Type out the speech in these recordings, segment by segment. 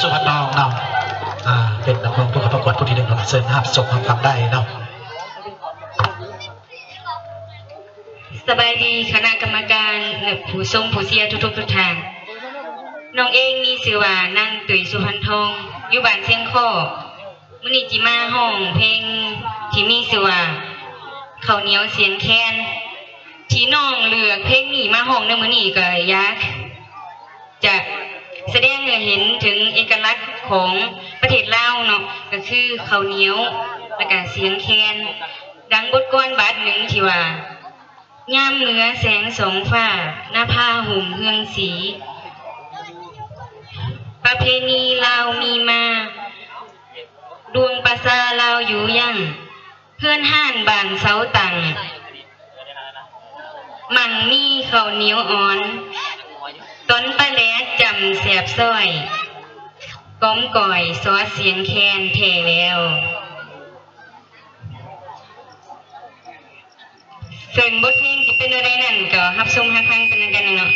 สุวรรณน้องเนาะเป็นนักร้องผู้เข้าประกวดผู้ที่หนึ่งของเซิร์นภาพส่งฟังได้เนาะสบายดีคณะกรรมการผู้ทรงผู้เสียทุกทางน้องเองมีชื่อว่านั่งตุ๋ยสุพรรณทองอยู่บ้านเชียงข้อมื้อนี้จิมาห้องเพลงที่มีชื่อว่าข้าวเหนียวเสียงแคนที่น้องเลือกเพลงนี้มาห้องในมื้อนี้ก็อยากจะแสดงให้เห็นถึงเอกลักษณ์ของประเทศลาวเนาะก็คือข้าวเหนียวและก็เสียงแคนดังบทกลอนบาทหนึ่งที่ว่ายามเหนือแสงสองฟ้าหน้าผ้าห่มเฮืองสีประเพณีลาวมีมาดวงประสาลาวอยู่ยังเพื่อนห้านบางเสาตังมั่งมีข้าวเหนียวอ่อนต้นปลาแหลกจำแสบซ้อยก้อมก่อยซอเสียงแคนแท่แล้วส่วนบทเพลงที่เป็นอะไรนั่นก็รับชมรับฟังเป็นกันเนาะ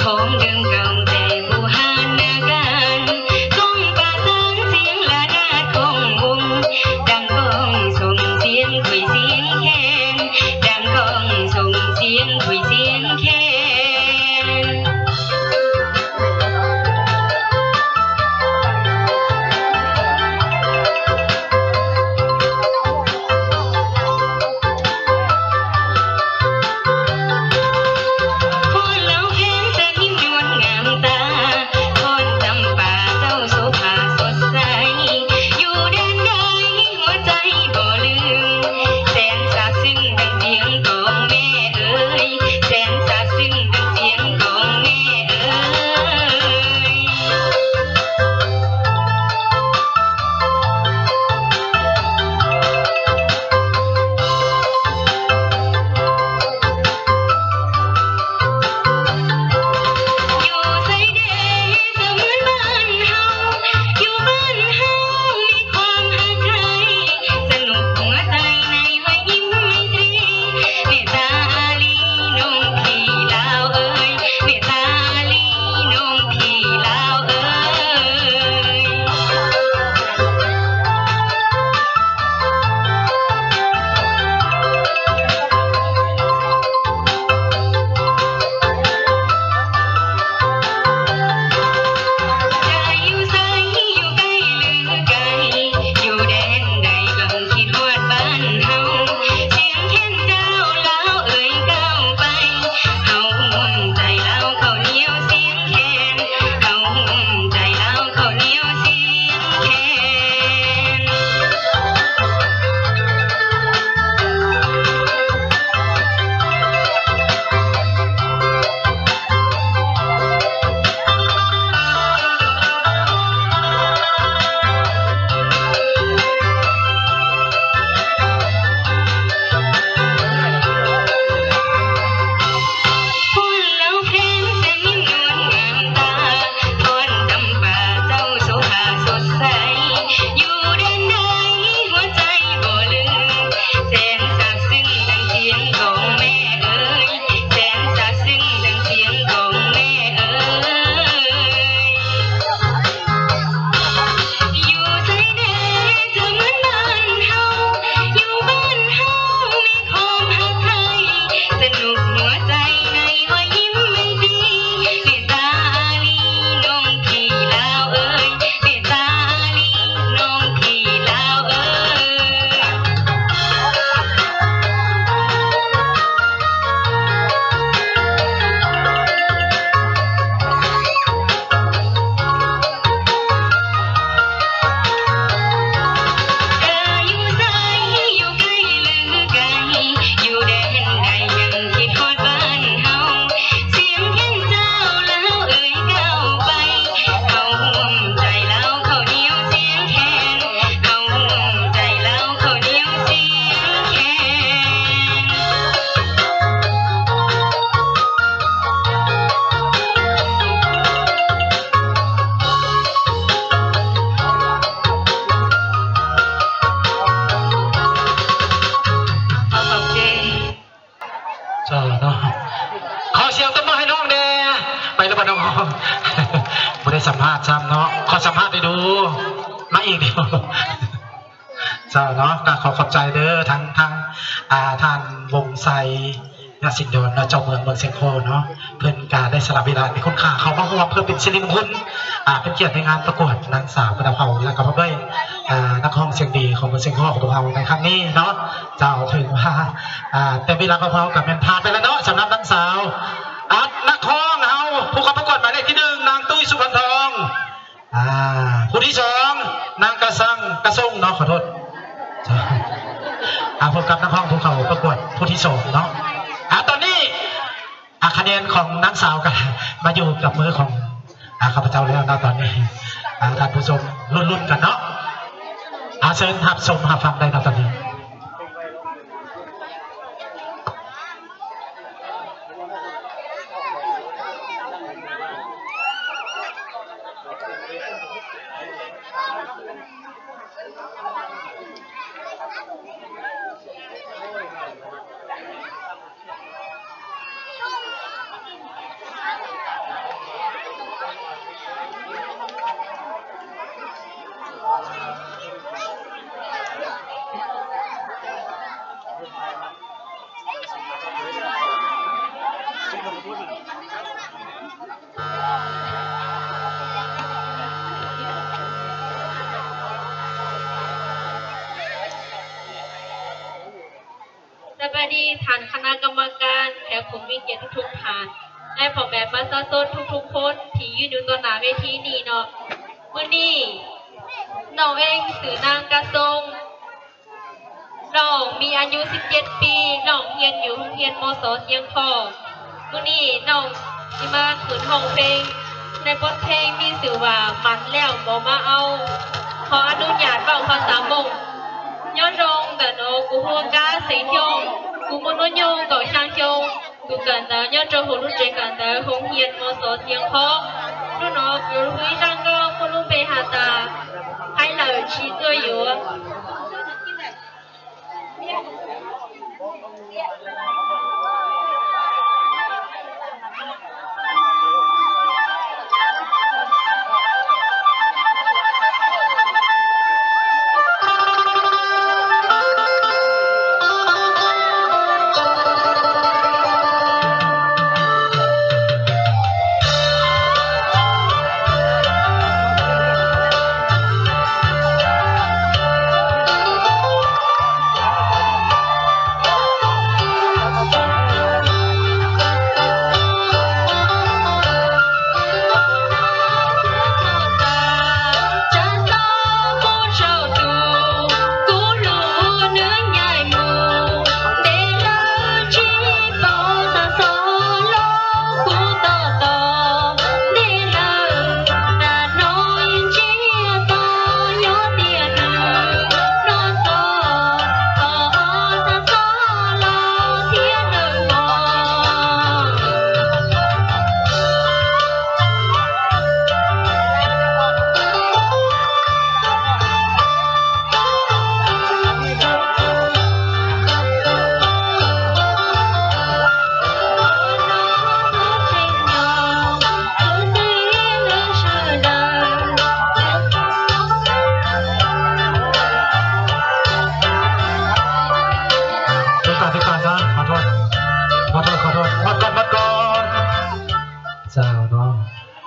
ของเดิมเก่าแต่โบราณนา สัมภาษณ์ซ้ำเนาะขอสัมภาษณ์ไปดูมาอีกเดียวเจ้าเนาะก็ขอบใจเด้อทั้งท่านวงไซนาสินดอนเจ้าเมืองเชียงโคเนาะเพื่อนการได้สละเวลามีคุณค่าเขามาร่วมเพื่อเป็นสิริมงคลเป็นเกียรติในงานประกวดนางสาวประดับเผาและก็ด้วยนักร้องเสียงดีของเมืองเชียงโคของเราในครั้งนี้เนาะเจ้าถึงว่าแต่เวลาของเรากับเป็นพาไปแล้วเนาะสำหรับนางสาวนักร้องเฮาผู้เข้าประกวดหมายเลขที่1นางตุ้ยสุพรรณทองผู้ที่2นางกระซังกระซ่งเนาะขอโทษพบกับนักร้องผู้เข้าประกวดผู้ที่2เนาะตอนนี้คะแนนของนางสาวกันมาอยู่กับมือของข้าพเจ้าแล้วนะตอนนี้ท่านผู้ชมรุ่นๆกันเนาะเชิญหับชมหับฟังได้นะตอนนี้สวัสดีท่านคณะกรรมการแขกผู้มีเกียรติทุกท่านและพ่อแม่ประชาชนทุกๆคนที่ยืนอยู่ต่อหน้าเวทีนี้เนาะมื้อนี้น้องเองชื่อนางกระทรงน้องมีอายุ17 ปีน้องเรียนอยู่โรงเรียนมศ.เชียงคองมื้อนี้น้องสิมาขึ้นร้องเพลงในบทเพลงมีชื่อว่ามันแล้วบ่มาเอาขออนุญาตเว้าภาษามงnhớ rong tờ nô của hua cá sĩ nhông của một nô nhông gọi sang châu của cần tờ nhớ cho hồ lúc trẻ cần tờ hồng hiền một số tiếng khó lúc nó cứ huy răng con một lúc về hà tà hay là chỉ tôi yếu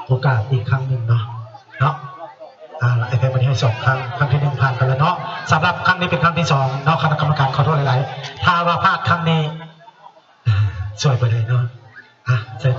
โอกาสอีกครั้งหนึ่งเนาะไอ้เพลงวันนี้ให้2 ครั้งครั้งที่1ผ่านไปแล้วเนาะสำหรับครั้งนี้เป็นครั้งที่2เนาะคณะกรรมการขอโทษหลายๆถ้าว่าพลาดครั้งนี้ช่วยไปเลยเนาะเสร็จ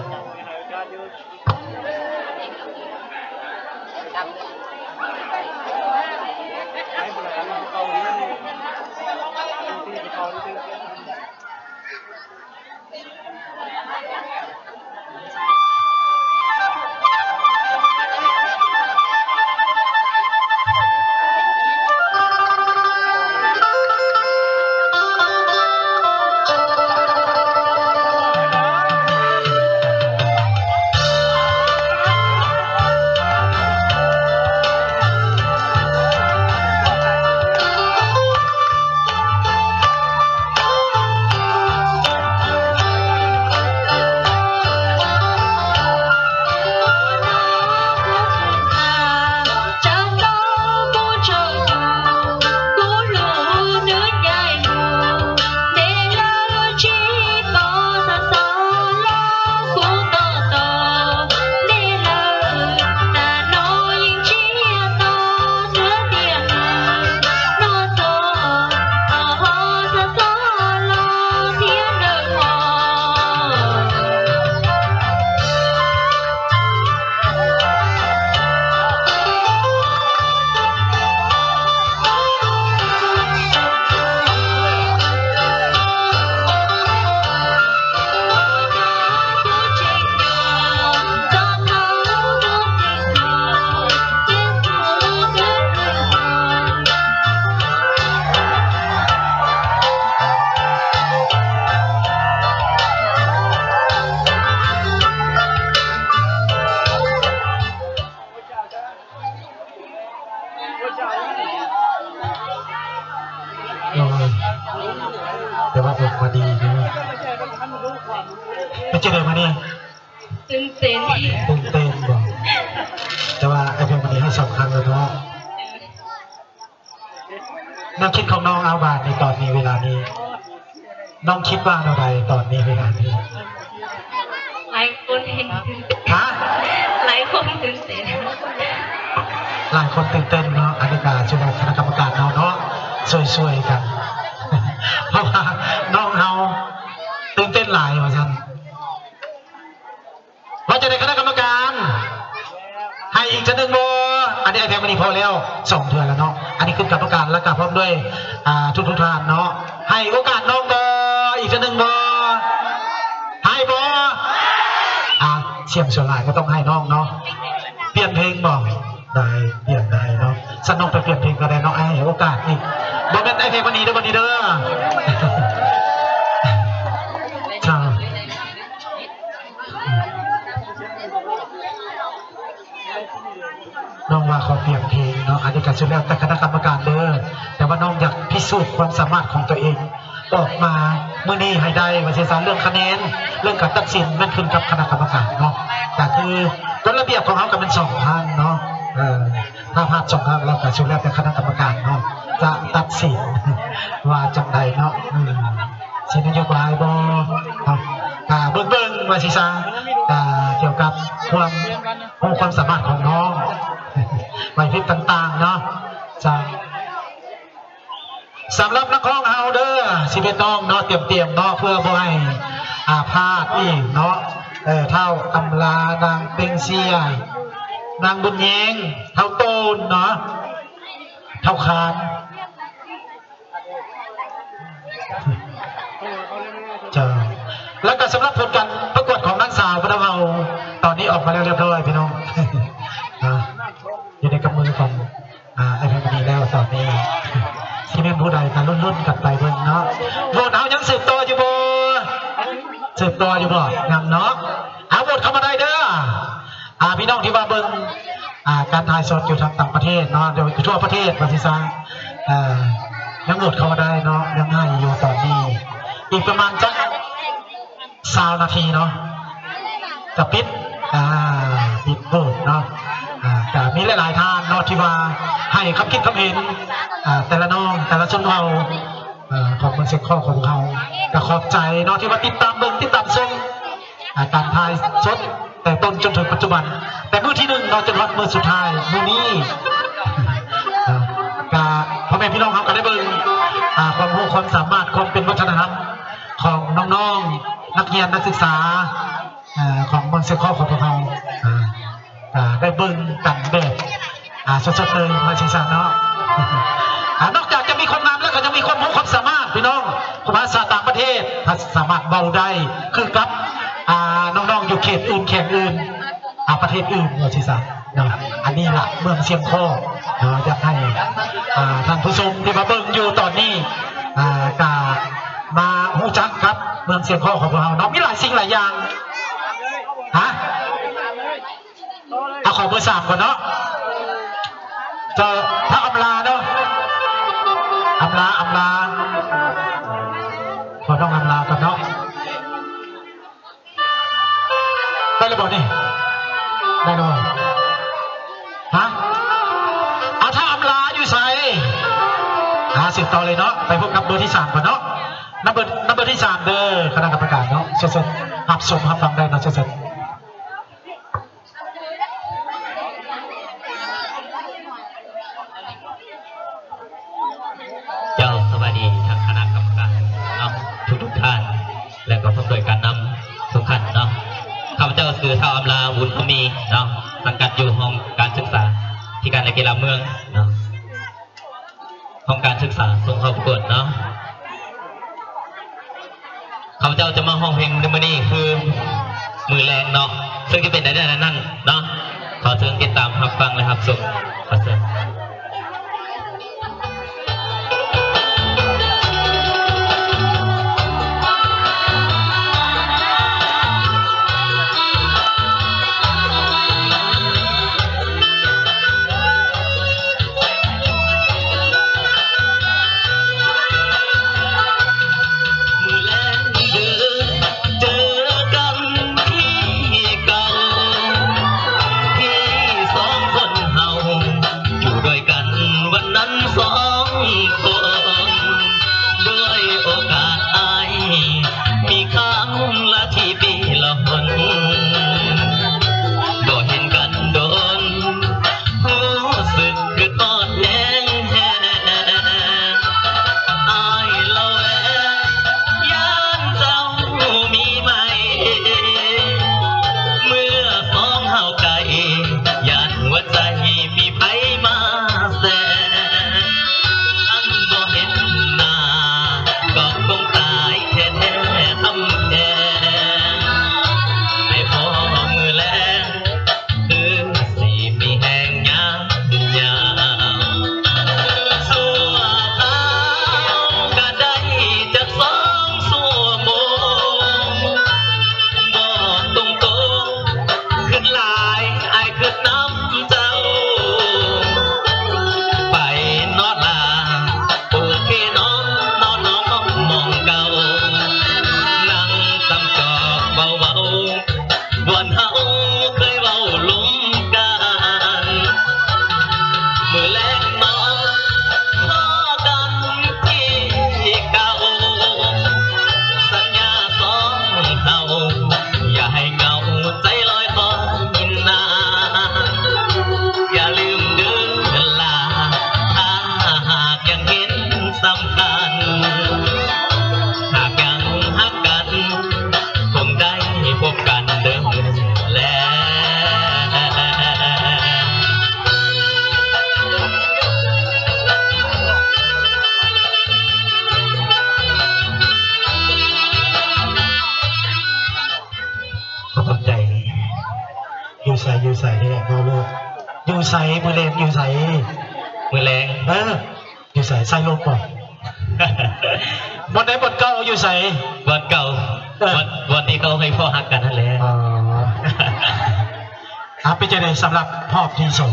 มาดีด้วยไม่เจอมานี่ ตื่นเต้น ตื่นเต้นบอกแต่ว่าไอ้เพลงวันนี้ให้สำคัญเลยเนาะน้องคิดของน้องเอาบานในตอนนี้เวลานี้น้องคิดว่าอะไรตอนนี้เวลานี้ หลายคนเห็นตื่นเต้น ฮะ หลายคนตื่นเต้น หลายคนตื่นเต้นเนาะอันนี้ก็ช่วยคณะกรรมการเราเนาะช่วยๆกัน เพราะว่าน้องเราตื่นเต้นหลายว่าฉันว่าจะได้คณะกรรมการให้อีกจะหนึ่งโบอันนี้ไอเพลงมันนี้พอแล้ว2 เดือนแล้วเนาะอันนี้ขึ้นกรรมการแล้วก็พร้อมด้วยทุกท่านเนาะให้โอกาสน้องโบอีกจะหนึ่งโบให้โบเสียงส่วนหลายก็ต้องให้น้องเนาะเปลี่ยนเพลงบอกได้เปลี่ยนได้เนาะสนุกไปเปลี่ยนเพลงก็ได้เนาะให้โอกาสอีกบอเป็นไอเพลงวันนี้เด้อวันนี้เด้อใช่น้องว่าขอเปลี่ยนเพลงเนาะอันนี้ก็สุดแล้วแต่คณะกรรมการเด้อแต่ว่าน้องอยากพิสูจน์ความสามารถของตัวเองออกมาเมื่อนี้ให้ได้ว่าเสียสารเรื่องคะแนนเรื่องการตัดสินมันขึ้นกับคณะกรรมการเนาะแต่คือกฎระเบียบของเขาก็เป็น2 ทางเนาะถ้าพลาด2 ทางแล้วก็สุดแล้วแต่คณะกรรมการเนาะจะตัดสินว่าจังใดเนาะสินโยบายบ่เบิ่งว่าสิซะเกี่ยวกับความสามารถของน้องไหวพริบต่างๆเนาะจะสำหรับนักร้องเฮาเด้อสิเป็นน้องเนาะเตรียมเนาะเพื่อบ่ให้พลาดอีกเนาะเท่าอำลานางเป็งเสียนางบุญแยงเท่าโตนเนาะเท่าคานจ้าแล้วก็สำหรับผลการประกวดของนักสาวพวกเราตอนนี้ออกมาแล้วเรียบร้อยพี่น้องอยู่ในกำมือของไอ้พวกนี้แล้วตอนนี้ที่แม่ผู้ใดกันรุ่นกันไปเบิ่งเนาะโหวตเอายังสืบต่ออยู่บ่ยังเนาะเอาโหวตเข้ามาได้เด้อพี่น้องที่ว่าเบิ่งการถ่ายสดอยู่ทางต่างประเทศเนาะอยู่ทั่วประเทศว่าสิซะยังโหวตเข้ามาได้เนาะยังให้อยู่ตอนนี้อีกประมาณจัก20 นาทีเนาะจะปิดโหวตเนาะแต่มีหลายๆท่านเนาะที่ว่าให้คำคิดคำเห็นแต่ละน้องแต่ละชนเผ่าของเมืองเชียงของเขาก็ขอบใจเนาะที่ว่าติดตามเบิ่งติดตามชมการถ่ายสดแต่ต้นจนถึงปัจจุบันแต่มื้อที่1เราจะวัดมื้อสุดท้ายมื้อนี้พ่อแม่พี่น้องเขาก็ได้เบิ่งความรู้ความสามารถความเป็นวัฒนธรรมของน้องๆนักเรียนนักศึกษาของเมืองเชียงของพวกเราได้เบิ่งกันแบบสดๆเลยมาชิงสันเนาะนอกจากจะมีความงามแล้วก็จะมีความรู้ความสามารถพี่น้องภาษาต่างประเทศสามารถเบาได้คือกับน้องๆอยู่เขตอื่นแข่งอื่นประเทศอื่นมาชิงสันเนาะอันนี้ล่ะเมืองเชียงของอยากให้ท่านผู้ชมที่มาเบิ่งอยู่ตอนนี้มาหูจักครับเมืองเชียงของเราเนาะมีหลายสิ่งหลายอย่างเอาของเบอร์ 3ก่อนเนาะเจอพระอำลาเนาะอำลาขอต้องอำลาก่อนเนาะได้เลยบอกนี่ได้เลยเอาถ้าอำลาอยู่ใส่สิบต่อเลยเนาะไปพบกับเบอร์ที่ 3ก่อนเนาะนับเบอร์ที่ 3เด้อคณะกรรมการเนาะสดๆหับชมหับฟังได้เนาะสดๆสวัสดีทางคณะกรรมการทุกท่านและก็ผู้โดยการนำทุกท่านเนาะข้าพเจ้าคือท้าวอำลาบุญพมีเนาะสังกัดอยู่ห้องการศึกษาที่การกีฬาเมืองเนาะห้องการศึกษาส่งเข้าประกวดเนาะข้าพเจ้าจะมาห้องเพลงในมื้อนี้คือมือแรงเนาะซึ่งจะเป็นได้นั่นเนาะขอเชิญติดตามรับฟังและรับชมขอเชิญ มือแร มือเลนอยู่ใส่ มือแรง อยู่ใส่ใส่ลมบ่บนไหนบนเก่าอยู่ใส่ วันเก่าวันที่เขาให้พ่อฮักกันนั่นแหละ เป็นจะได้สำหรับพ่อที่สอง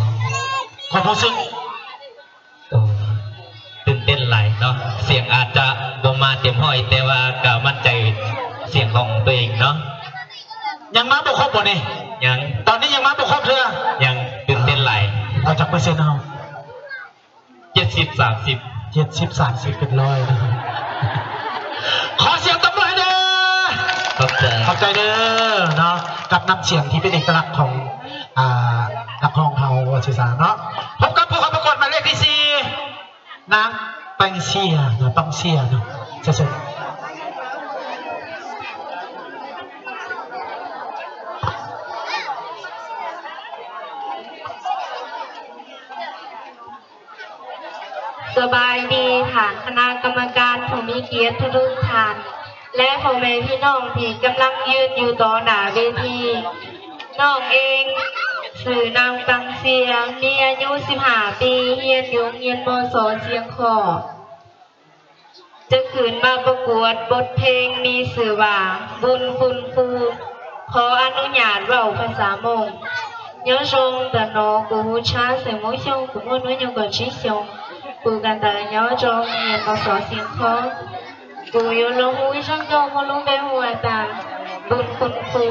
ความรู้สึก โอ้ตื่นเต้นหลายเนาะเสียงอาจจะบ่มาเต็มห้อยแต่ว่าก็มั่นใจเสียงของตัวเองเนาะ ยังมาบุคคลบ่นี่ ยัง ตอนนี้ยังมาบุคคลเธอ ยังตื่นเต้นหลาย เอาจากเปอร์เซ็นต์เอา 70-30 70-30เป็นร้อยนะครับขอเสียงตบมือให้เด้อ เข้าใจ ขอบใจเด้อเนาะกับน้ำเสียงที่เป็นเอกลักษณ์ของนักร้องเฮาสื่อสารเนาะพบกับผู้เข้าประกวดหมายเลขที่4นางแปงเซียเนาะปังเซียเนาะจะสุด สบายดีค่ะคณะกรรมการผู้มีเกียรติทุกท่านและพ่อแม่พี่น้องที่กำลังยืนอยู่ต่อหน้าเวทีน้องเองสื่อนางตังเสียงมีอายุ15 ปีเรียนอยู่โรงเรียนมศ.เชียงขอจะขืนมาประกวดบทเพลงมีสื่อว่าบุญคุณครูขออนุญาตเว้าภาษามงnhớ sông tờ nọ của cha sẽ mỗi sông của mỗi núi nhau gọi chí sông của gần tờ nhớ trong miền bao sọ xiên khó của yêu lâu mũi sông cho một lúc bé hoa tàn buồn khôn phù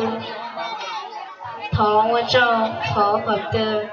thọ hoa cho thọ hợp chờ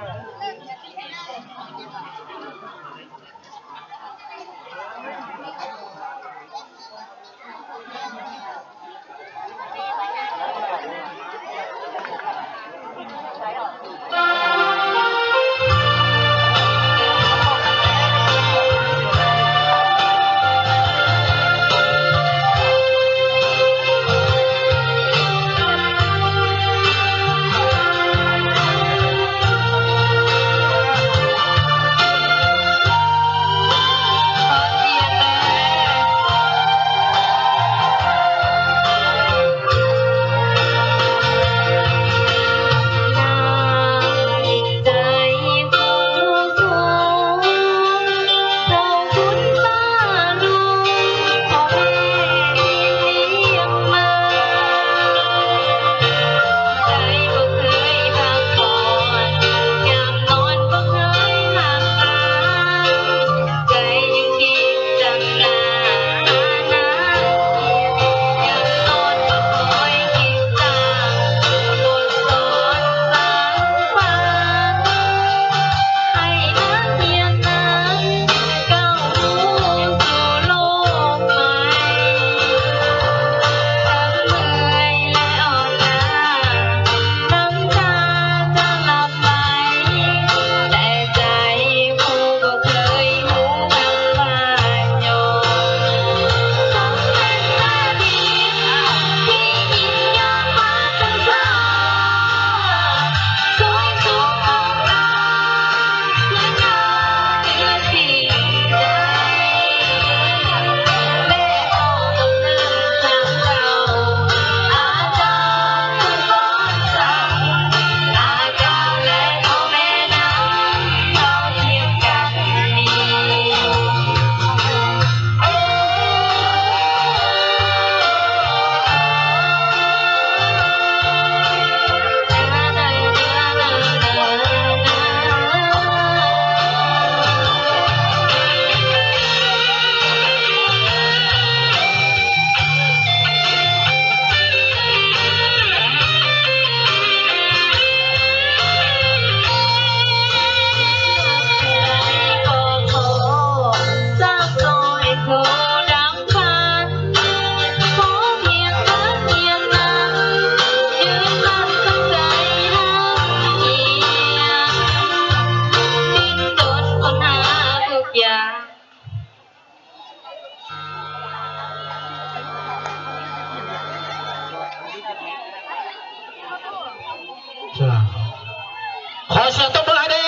ขอเสียงตบมือให้ได้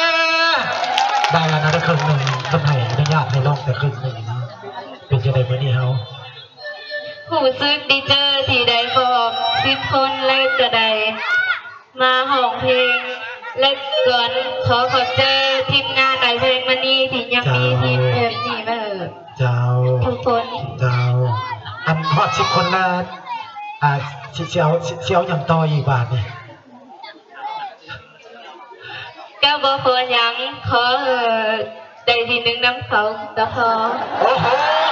ได้แล้วนะได้ครึ่งหนึ่งต้นไห้อนุญาตให้ร้องแต่ครึ่งหนึ่งนะเป็นยังไงเมื่อนี้เขา ผู้ซึกดีเจอที่ได้บอก10 คนและก็ได้มาห้องเพลง และก่อนขอขอบใจทีมงานหลายเพลงมานี่ที่ยังมีทีมแบบนี้มา เจ้า ทุกคน เจ้าอันฮอด10 คนละเสียวอย่างต่ออีกบาทนี่ ก็บอกขอยังขอใจทีหนึ่งน้ำเขาก็พอ โอ้โห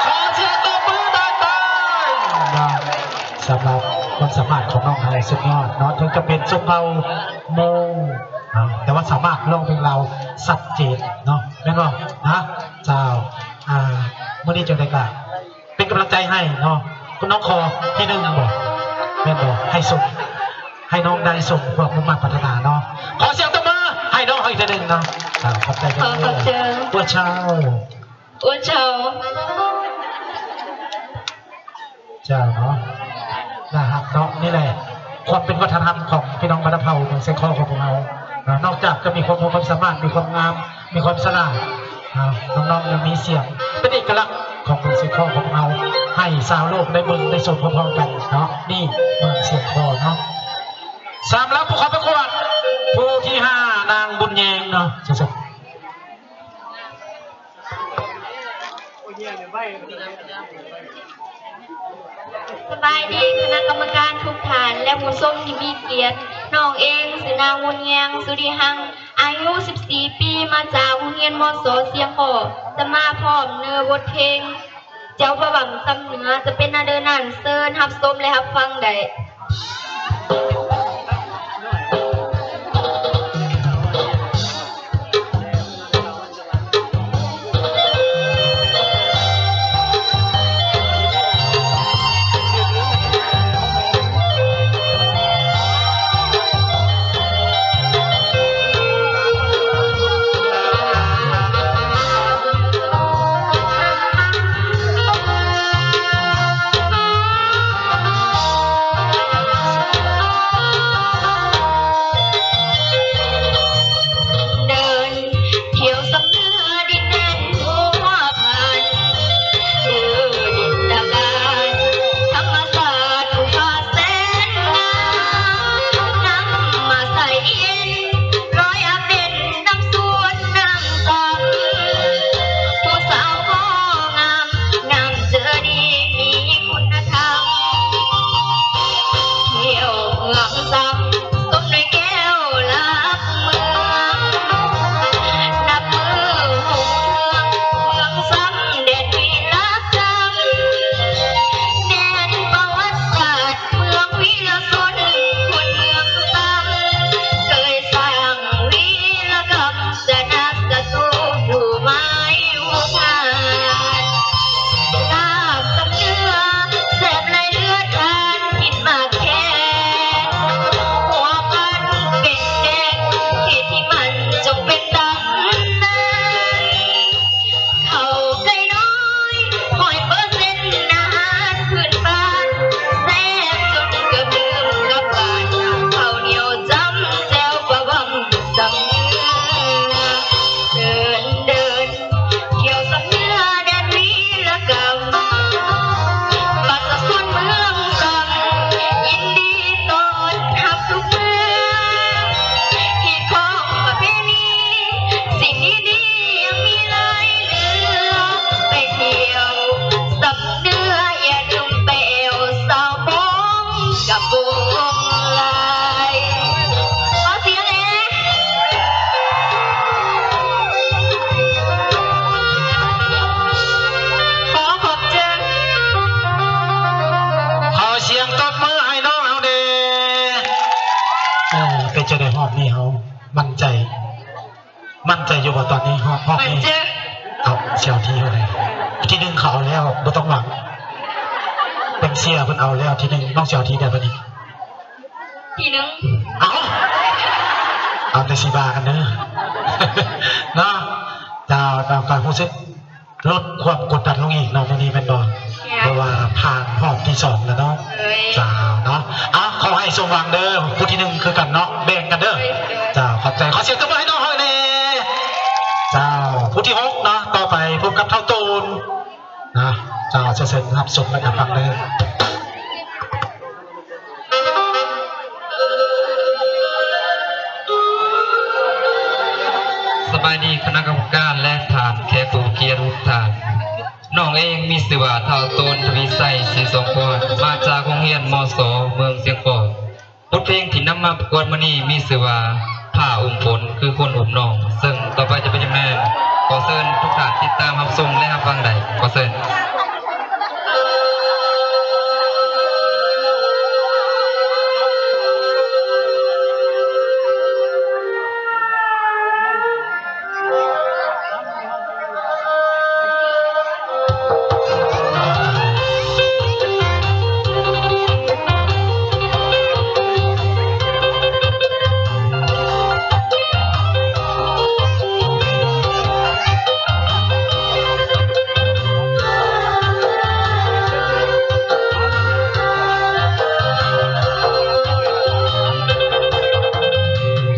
ขอเสียงตบมือดังๆนะสำหรับความสามารถของน้องไฮสุดยอดเนาะถึงจะเป็นชมเผ่าโมงนะแต่ว่าสามารถร้องเพลงเราสัดเจนเนาะแม่นบ่นะเจ้าเมื่อนี้จะได้กะเป็นกำลังใจให้เนาะคุณน้องคอที่หนึ่งบอกแม่นบ่ให้ส่งให้น้องได้ส่งความมุ่งมั่นปรารถนาเนาะขอเสียงตบมือให้น้องอีกทีหนึ่งเนาะขอบใจ ขอขอบใจ ตัวเช้า อ้วนเชา เจ้าเนาะนะครับเนาะนี่แหละความเป็นวัฒนธรรมของพี่น้องบ้านเผาเมืองเซคอของพวกเรานอกจากจะมีความสามารถมีความงามมีความสลาดน้องๆยังมีเสียงเป็นเอกลักษณ์ของเมืองเซคอของเราให้ชาวโลกได้เบิ่งได้ชมพร้อมๆกันเนาะนี่เมืองเสียงคอเนาะสำหรับผู้เข้าประกวดผู้ที่5นางบุญแยงเนาะสุด สบายดีคณะกรรมการทุกท่านและผู้ชมที่มีเกียรติน้องเองสินางมุนแยงสุริหังอายุ 14 ปีมาจากโรงเรียนมศเสียงโอจะมาพร้อมเนื้อบทเพลง เจ้าประวังซ้ำเหนือจะเป็นนาเดินนันเซินฮับส้มและฮับฟังได้ เดินเที่ยวสำเนือดินแดนทั่วผ่านดินดาการธรรมศาสตร์ผู้พาแสนงามนำมาใส่เย็นร้อยอาเด่นน้ำสวนน้ำตาผู้สาวก็งามงามเจอดีมีคุณธรรมเที่ยวเมืองซ้ำต้มด้วยแก้วลับเมือง นับมือหงเมืองซ้ำเด็ดวีรกรรมแดนประวัติศาสตร์เมืองวีรชนคนเมืองซ้ำเคยสร้างวีรกรรมชนะศัตรูผู้ไม้หัวงานลาบกับเนื้อแสบไหลเลือดทานกินมากแค่หัวพันเป็นแดงเหตุที่มันจงเป็นดังนั้น เข้าใกล้น้อย100%อาหารพื้นบ้านแซ่บจนเกือบลืมกลับบ้านข้าวเหนียวจ้ำแจ่วบะบังสำเนือเดินเที่ยวสำเนือแดนวีรกรรมบัดสะสุนเมืองซ้ำยินดีต้อนรับทุกเมืองที่ของประเพณีสิ่งดีๆยังมีหลายเหลือไปเที่ยวสำเนืออย่าลืมไปเอวสาวมองกับวงลายขอเสียงแหน่ขอขอบใจ ขอเสียงตบมือให้น้องเฮาเด้เป็นจะได้หอบนี่เฮามั่นใจอยู่ว่าตอนนี้หอบ มัน นี่ เจอ เอาเชียวทีเลยที่หนึ่งเขาเอาแล้วบ่ต้องหวังเป็นเสียเพิ่นเอาแล้วที่หนึ่งน้องเชียวทีได้บ่นี่ ทีหนึง เอาแต่สีบากันเด้อ เนาะดาวการรู้สึกลดความกดดันลงอีกเนาะวันนี้เป็นบ่เพราะว่าผ่านหอบที่2แล้วเนาะ เอ้ย จ้าเนาะขอให้สมหวังเด้อผู้ที่หนึ่งคือกันเนาะแบ่งกันเด้อจ้าขอบใจขอเสียงตบมือให้น้องเฮาเด้จ้าผู้ที่6เนาะต่อไปพบกับเท่าตูนนะจ้าจะเซ็นรับชมและกันฟังเด้อ ข ายดีคณะกรรมการและทานแขกผู้เกียรติทุกท่านน้องเองมีชื่อว่าเท่าโตนทวีไสศรีสงพรมาจากโรงเรียนมศเมืองเชียงคานบทเพลงที่นำมาประกวดมื้อนี้มีชื่อว่าผ้าอุ้มฝนคือคนอุ้มน้องซึ่งต่อไปจะเป็นจังได๋ขอเชิญทุกท่านติดตามรับชมและรับฟังได้ขอเชิญ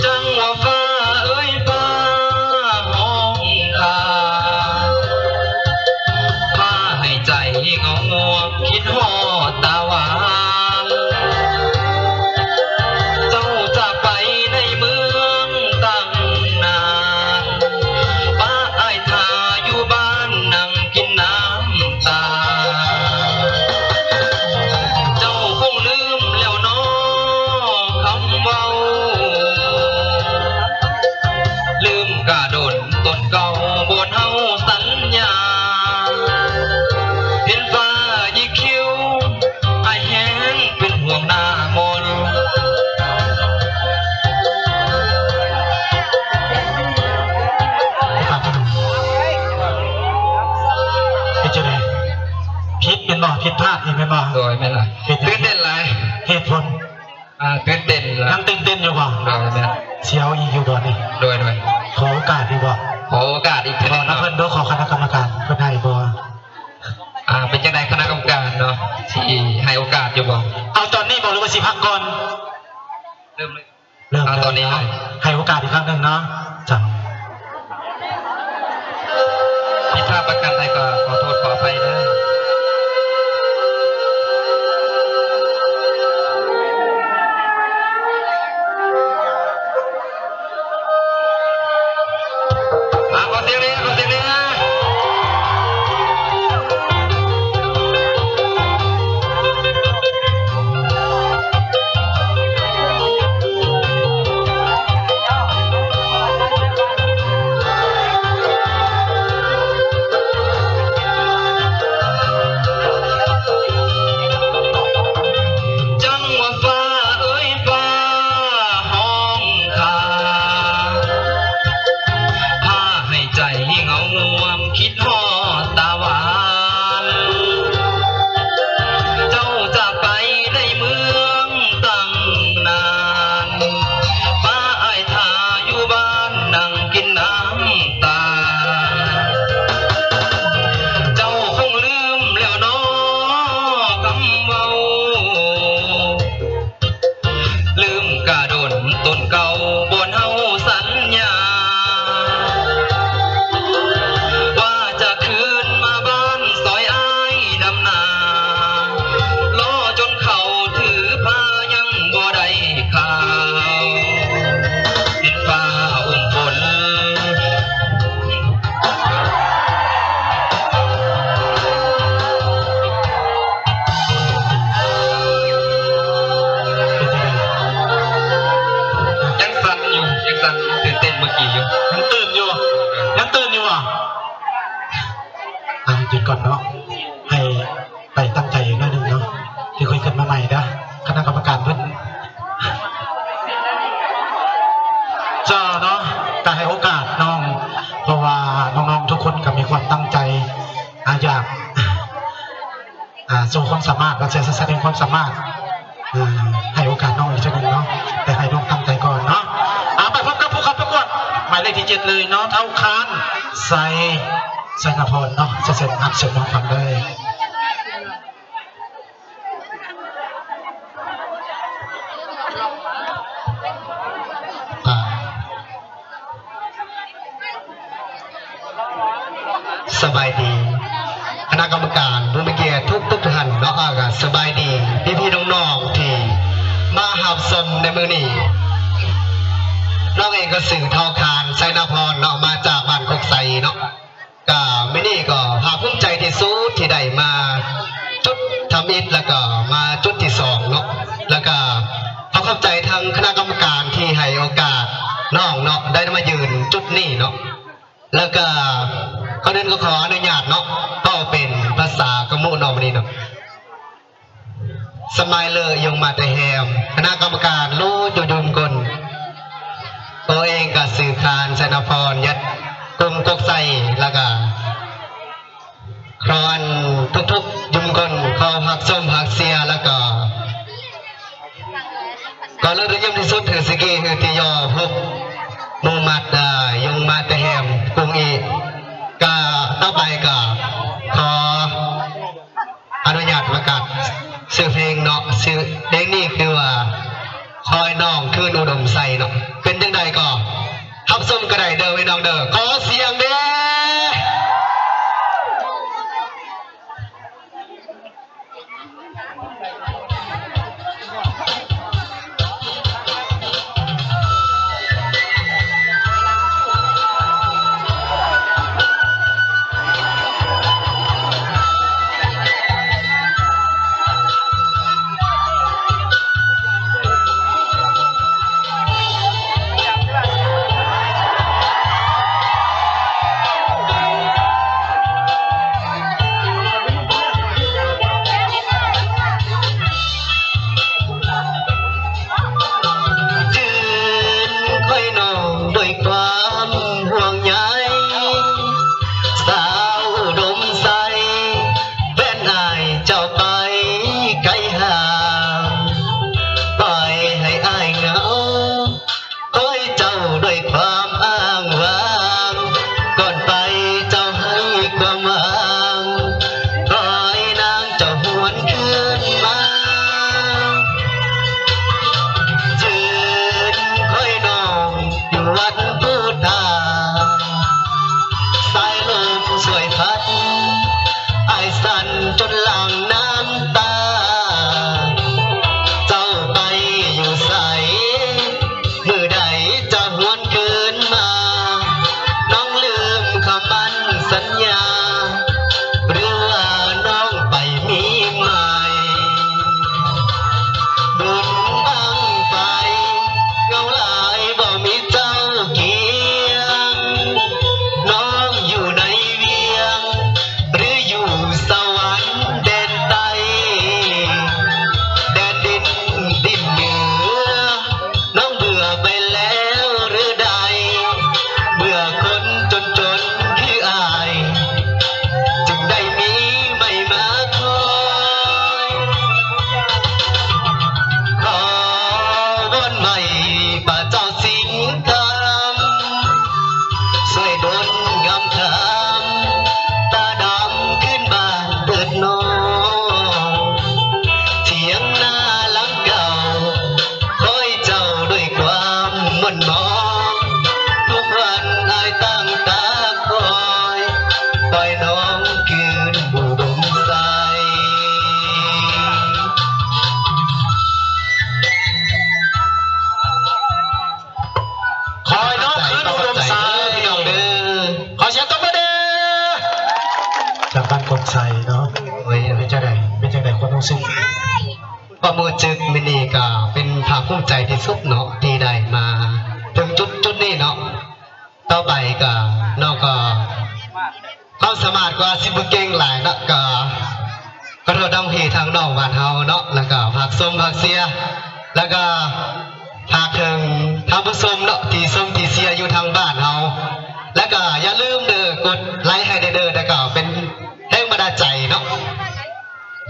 จังว่าฟ้าเอ้ยฟ้าห้องคาพาให้ใจเงาง่วงคิดฮอดตาหวานเจ้าจากไปในเมืองตั้งนานป้าอ้ายทาอยู่บ้านนั่งกินน้ำตาเจ้าคงลืมแล้วน้อคำเว้า ลืมกาดนต้นเก่าบนเฮาสัญญาเห็นฟ้ายิกคิ้วไอายแห้งเป็นห่วงหน้ามนต์ เป็นจังไดผิดเป็นบ่ผิดพลาดอีกเป็นบ่ โดยไม่ล่ะตื่นเต้นไร เหตุผล ตื่นเต้นละ ยังตื่นเต้นอยู่บ่ โดยแม่ เสียวอีกอยู่บ่นี่ โดยขอโอกาสดีบ่ ขอโอกาสอีกที ข ห อ นึง นัก เนาะ เพิ่นโดขอคณะกรรมการเพิ่นให้บ่ เป็นจังไดคณะกรรมการเนาะที่ให้โอกาสอยู่บ่ เอาตอนนี้บ่หรือว่าสิพักก่อน เริ่มเลย เริ่ม เอาตอนนี้ เลย เลย ให้โอกาสอีกครั้งหนึงเนาะจ้ะ ผิดพลาดประการใดก็ขอโทษขออภัยเด้อขอเสียงเลยขอเสียงเลย จังว่าฟ้าเอ้ยฟ้าห้องคาพาให้ใจเงาง่วงคิดฮอดตาหวานเจ้าจากไปในเมืองตั้งนานป้าอ้ายทาอยู่บ้านนั่งกินน้ำตา เจ้าคงลืมแล้วน้อคำเว้า ลืมกาดนต้นเก่าบนเฮาสัญญา ว่าจะคืนมาบ้านซอยอ้ายดำนาล้อจนเขาถือผ้ายังบ่ได้ข่าวเห็นฟ้าอุ้มฝน ยังสั่นอยู่ยังสั่นตื่นเต้นเมื่อกี้อยู่ ยังตื่นอยู่อ่ะหยุดก่อนเนาะให้ไปตั้งใจอีกหน่อยหนึงเนาะที่คุยกันมาใหม่นะคณะกรรมการเพิ่นเจ้าเนาะก็ให้โอกาสน้อง เพราะว่าน้องๆทุกคนก็มีความตั้งใจอยากโชว์ความสามารถและแสดงความสามารถให้โอกาสน้องอีกทีหนึงเนาะแต่ให้น้องตั้งใจก่อนเนาะไปพบกับผู้เข้าประกวดหมายเลขที่ 7เลยเนาะเท่าคานใส่กระพรเนาะจะเสร็จอัพเสร็จน้องฟังได้ สบายดีคณะกรรมการผู้มีเกียรติทุกท่านเนาะก็สบายดีพี่ๆน้องๆที่มาหับชมในมือนี้ น้องเองก็สื่อทอคานไซนาพรเนาะมาจากบ้านกกไซเนาะก็ไม่นี่ก็ภาคภูมิใจที่สุดที่ได้มาจุดทำอิฐแล้วก็มาจุดที่สองเนาะแล้วก็เขาเข้าใจทางคณะกรรมการที่ให้โอกาสน้องเนาะได้มายืนจุดนี้เนาะแล้วก็เขาเดินก็ขออนุญาตเนาะก็เป็นภาษากะมุเนาะวันนี้เนาะสมัยเลยยงมาแต่แฮมคณะกรรมการรู้จุดุมกลตัวเองกับสื่อคานไซนาพรยัดกลุ่มกกไซแล้วก็ครอนทุกๆยุมกลเขาหักส้มหักเสียแล้วก็เลือกยิ่งที่สุดคือสกีคือที่ยอพบมูมัดยงมาแต่แฮมกรุงอีก็ต่อไปก็ขออนุญาตประกาศชื่อเพลงเนาะชื่อเพลงนี้คือว่าคอยน้องคืนอุดมใส่เนาะเป็นยังไงก็ทับส้มกระไดเด้อไว้น้องเด้อขอเสียงเด้อประมูลจึกมินีก็เป็นภาคภูมิใจที่สุดเนาะที่ได้มาถึงจุดนี้เนาะต่อไปก็นอกก็ความสามารถกว่าสิบเก่งหลายเนาะก็กระโดดดำพีทางนอกบ้านเฮาเนาะแล้วก็ผักส้มผักเสียแล้วก็พาถึงทางผู้ชมเนาะที่ส้มที่เสียอยู่ทางบ้านเฮาแล้วก็อย่าลืมเด้อกดไลค์ให้เด้อแล้วก็เป็นแรงบันดาลใจเนาะ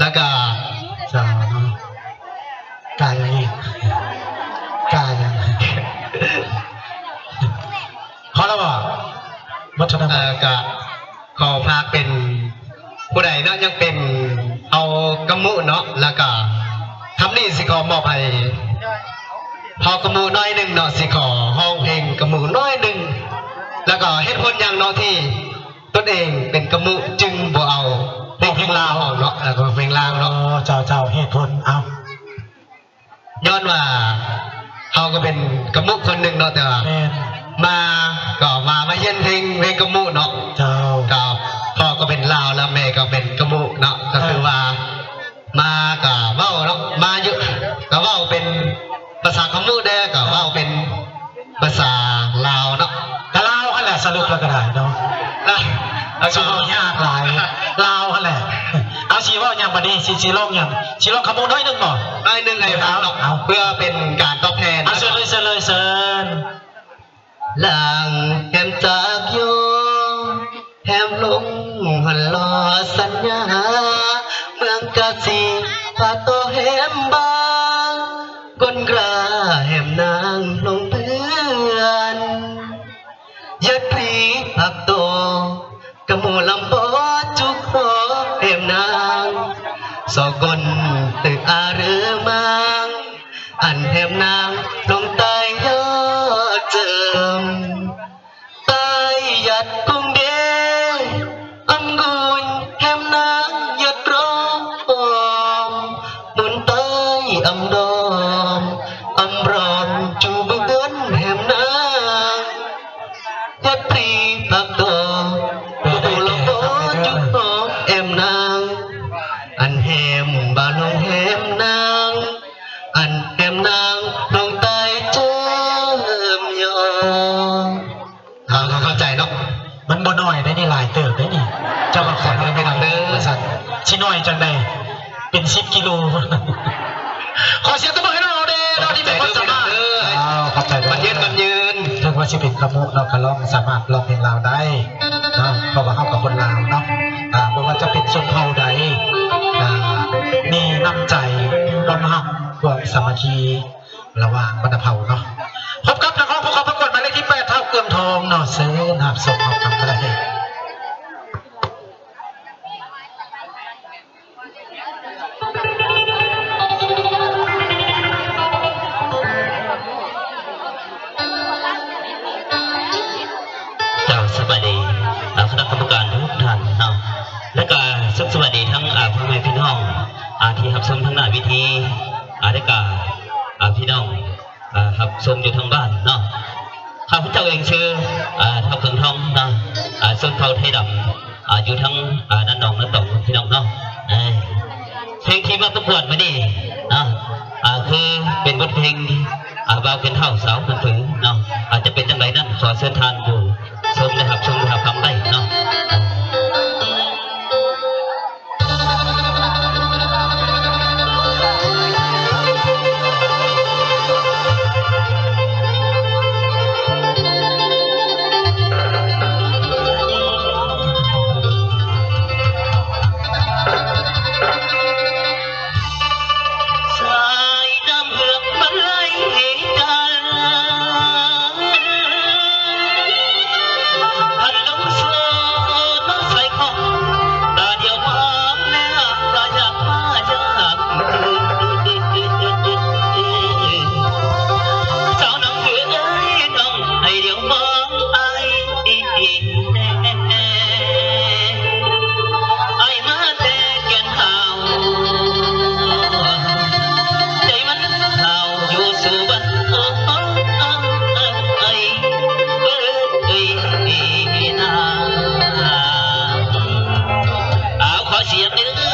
แล้วก็จ้ากายอย่างนี้กายอย่างขอแล้วบ่วัฒนธรรมก็ขอพาเป็นผู้ใดเนาะยังเป็นเอากระมุเนาะแล้วก็ทำนี่สิขอมอบให้พอกระมุน้อยหนึ่งเนาะสิขอห้องเพลงกระมุน้อยหนึ่งแล้วก็เหตุผลอย่างเนาะที่ตนเองเป็นกระมุจึงบ่เอาเพลงลาวเนาะแล้วก็เพลงลาวเนาะเจ้าเหตุผลเอาย้อนว่า เขาก็เป็นกระมุกคนหนึ่งเนาะแต่ว่า แม่น มาก็มาเย็นเพลงกระมุเนาะ เจ้า ก็พ่อก็เป็นลาวแล้วแม่ก็เป็นกระมุเนาะก็คือว่ามาก็เว้าเนาะมาเยอะก็เว้าเป็นภาษากระมุได้ก็เว้าเป็นภาษาลาวเนาะ แต่ลาวหั่นแหละสรุปแล้วก็ได้เนาะ แล้ว สิเว้ายากหลายลาวหั่นแหละเอาสิเว้าหยังบัดนี้สิร้องหยังสิร้องขโมยน้อยหนึงบ่ ได้หนึ่งไอ้ครับเนาะเพื่อเป็นการตอบแทน เอาเชิญเลยเชิญเลยเชิญ หลังแหมจากโยแหมลงหันรอสัญญาเมืองกาสีปาโตแหมบางกนกราแหมนางลงเพื่อนยัดปรีผักโตกะหมูลำปอจุกโตแหมนางสอกลตึกอาเรือมังอันแหมนางลงใต้ยอดเจิมใต้ยัดกุ้งเดอำกุญแหมนางยัดร้องมุนใต้อำดอมอำรอนจูเบือนแหมนางยัดปรีผักโตกะหมูลำปอจุกโตแหมนางอันแหมบาลงแหมนางอันแหมนางลงใต้เจิมยอเข้าใจเนาะ มันบ่น้อยได้นี่หลายเติบได้นี่เจ้ามาขอให้ไปทำเด้อสั่นสิน้อยจังได๋เป็น10กิโลขอเสียงตบมือให้น้องเด้อที่เป็นคนสามารถขอบใจด้วย มันยืนถึงว่าสิเป็นขโมยเราก็ร้องสามารถร้องเพลงลาวได้เนาะเพราะว่าเฮากับคนลาวเนาะบ่ว่าจะเป็นชนเผ่าใดมีน้ำใจความรักความสามัคคีระหว่างบรรดาเผ่าเนาะพบกับนักร้องผู้เข้าประกวดหมายเลขที่8เท่าเกือมทองเนาะเซิร์นหับส่งเอาคำประเทศ เจ้าสวัสดีคณะกรรมการทุกท่านเนาะและก็สวัสดีทั้งพ่อแม่พี่น้องที่รับชมทั้งหน้าวิธีและก็พี่น้องรับชมอยู่ทางบ้านเนาะข้าพเจ้าเองชื่อเท่าเคืองทองเนาะส้นเผาไทยดำอยู่ทั้งนั่นหนองนั่นตองพี่น้องเนาะเพลงที่มาประกวดมานี่เนาะคือเป็นบทเพลงบ่าวเป็นเท่าสาวเป็นฝืนเนาะอาจจะเป็นจังไรนั่นขอเชิญทานดูชมนะครับชมนะครับทำได้เนาะสายน้ำเหือกมันไหลกันพันลงโซน้องใส่ของตาเดียวมองแม่ปลาจากมาจากสาวน้ำเหือกเอ้ยน้องให้เดียวมองไอ้ไอ้มาแต่แก่นหาวใจมันหาวอยู่สู่บ้านเอ้ยนาเอาขอเสียงหนึ่ง เรื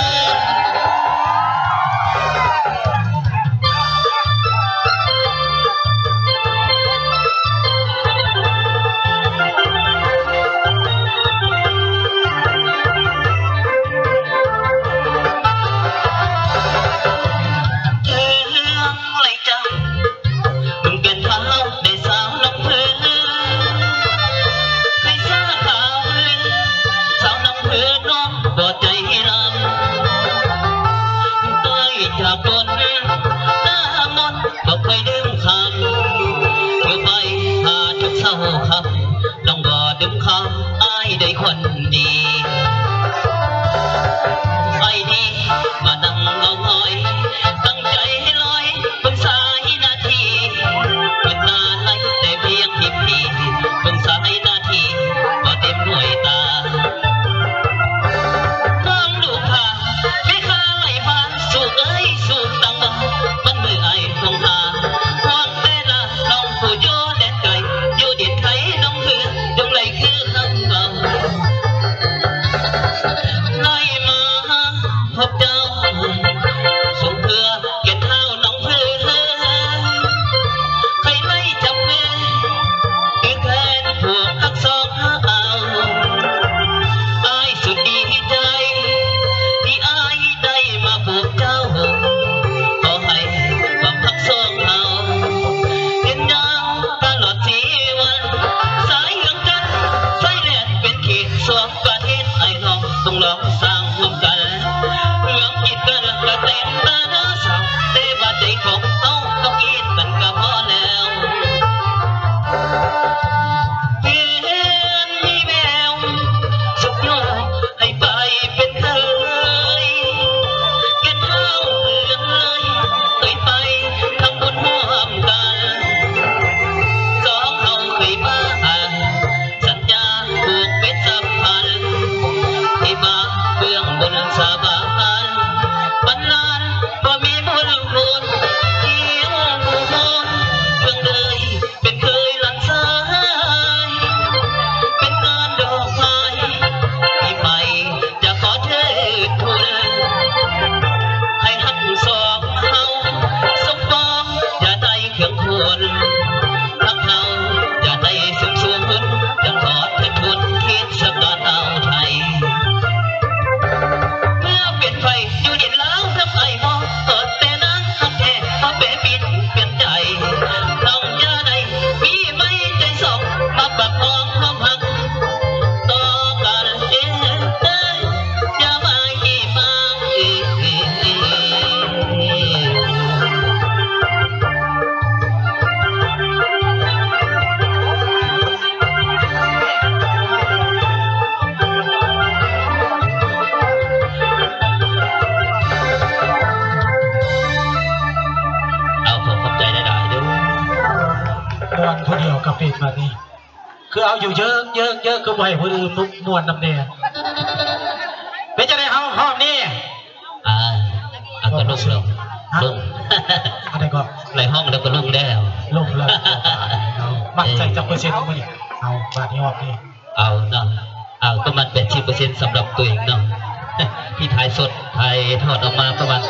่องไรจังมึงเป็นเท้าในสาวน้ำพื้นให้ทราบข่าวสาวน้ำพื้นน้องบ่ใจลำต้อยจากบนหน้ามนบ่เคยลืมคำเธอไปหาทุกเศร้าคำน้องบ่ดื่มคำอ้ายได้คนดีไอ้ดีมานั่งเอาหอยตั้งใจให้ลอยบนสายนาทีเป็นนานไรแต่เพียงทิพทีบนสายนาทีก็เต็มด้วยตาน้องดูผ่าไม่คายผ่านสู่เอ้ยสู่ตังบ่มันมือไอ้คงหาหวังแต่ล ปิดแบบนี้ คือเอาอยู่เยอะเยอะเยอะคือบ่ให้ผู้อื่นมวนนำเนี่ยเป็นจะได้เอาห้องนี่ เอาก็ลุ่มลงลุ่ม อะไรก็ ในห้องแล้วก็ลุ่มได้แล้ว ลงเลยมั่นใจจะเปอร์เซ็นต์มั้ยเอาบาทนี้ออกนี่ เอาเนาะเอาประมาณ80%สำหรับตัวเองเนาะ ที่ถ่ายสดถ่ายทอดออกมาประมาณ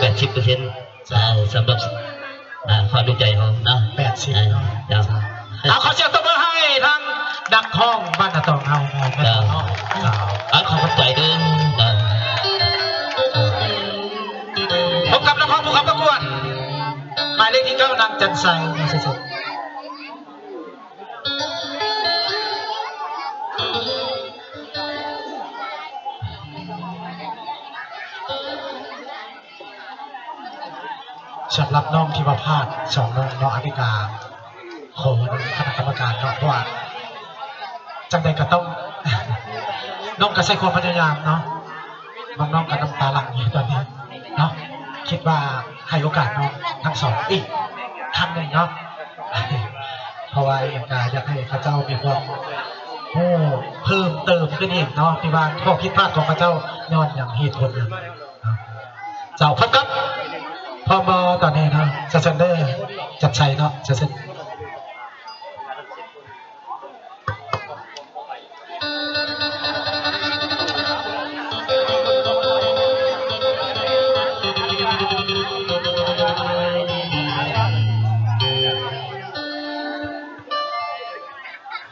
80%สำหรับความรู้ใจของเนาะ 80 เนาะ เอาขอเสียงตบมือให้ทั้งดักห้องบ้านตะตองเอาแม่ตองเอา ขอบใจด้วยเนาะ พบกับนักร้องผู้ขับประกวดหมายเลขที่9นางจันทร์ใสสุดสำหรับน้องที่มาพาดสองน้องอธิกาขอคณะกรรมการเนาะว่าจังใดก็ต้อง น้องก็ใช้ความพยายามเนาะน้องก็น้ำตาหลั่งอยู่ตอนนี้เนาะคิดว่าให้โอกาสน้องทั้งสองอีกครั้งหนึ่งเนาะ เพราะว่าอยากให้ข้าเจ้ามีความเพิ่มเติมขึ้นอีกเนาะที่ว่าข้อผิดพลาดของข้าเจ้าย้อนอย่างเหตุผลนะเจ้าพบกับพอมตอนนี้เนาะเซนเดอร์จัดชัยเนาะเซน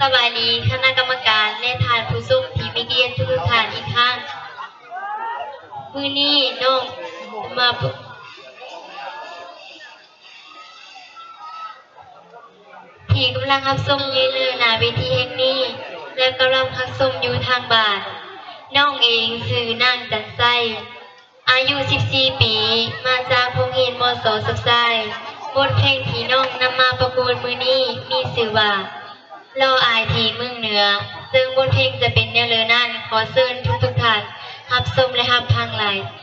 สวัสดีคณะกรรมการและทานผู้ชมที่มีเกียรติทุกท่านอีกครั้งมื้อนี้น้องมาที่กำลังรับชมยืนเนื้อหน้าเวทีแห่งนี้ และกำลังรับชมอยู่ทางบ้านน้องเองชื่อนางจันไส้อายุ 14 ปี มาจากโรงเรียนมศ.สักไซบทเพลงที่น้องนำมาประกวดมื้อนี้มีชื่อว่ารออายทีเมืองเหนือซึ่งบทเพลงจะเป็นแนวเรือนั่นขอเชิญทุกท่านรับชมและรับฟังไลฟ์ ๆ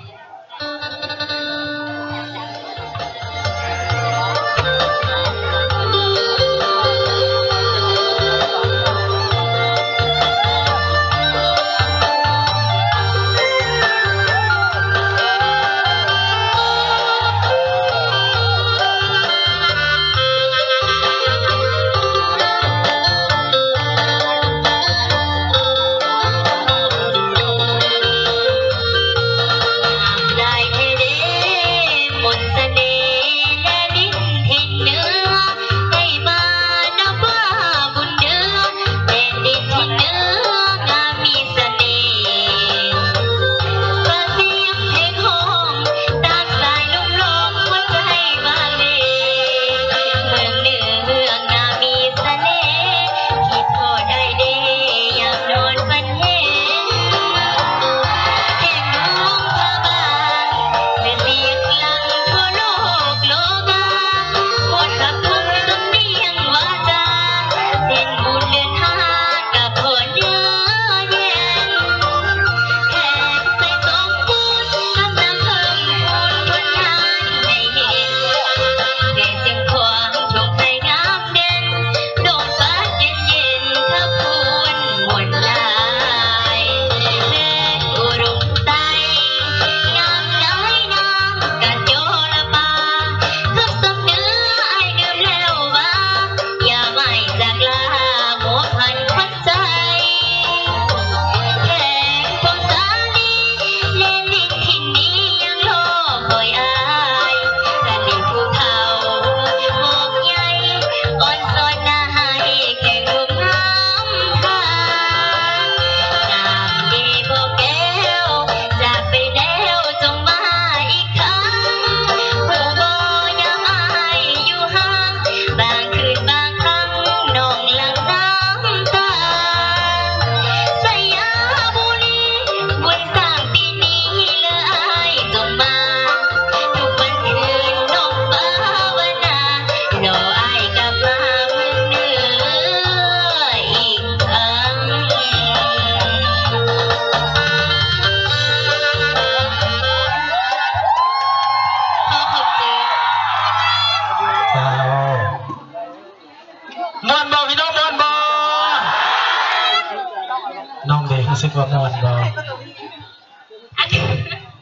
สึกว่ามวนบ่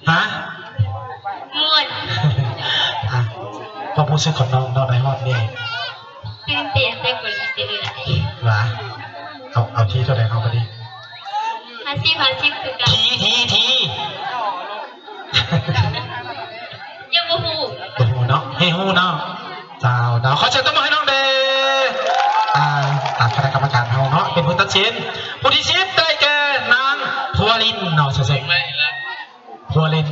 ฮะ ม่วน อ่ะความรู้สึกของน้องในรอบนี้ ตื่นเต้นแต่กว่าจะเหลือ หวะเอาที่เท่าไหร่เอาไปดิ 50คือกัน ที ยังบ่ฮู้ โอ้โหเนาะเฮ้ฮู้เนาะเจ้าเนาะขอเชิญตัวมาให้น้องเดคณะกรรมการเฮาเนาะเป็นผู้ตัดสินผู้ที่ชี้ได้แก่นางพัวลินเนาะเสร็จพัวลิน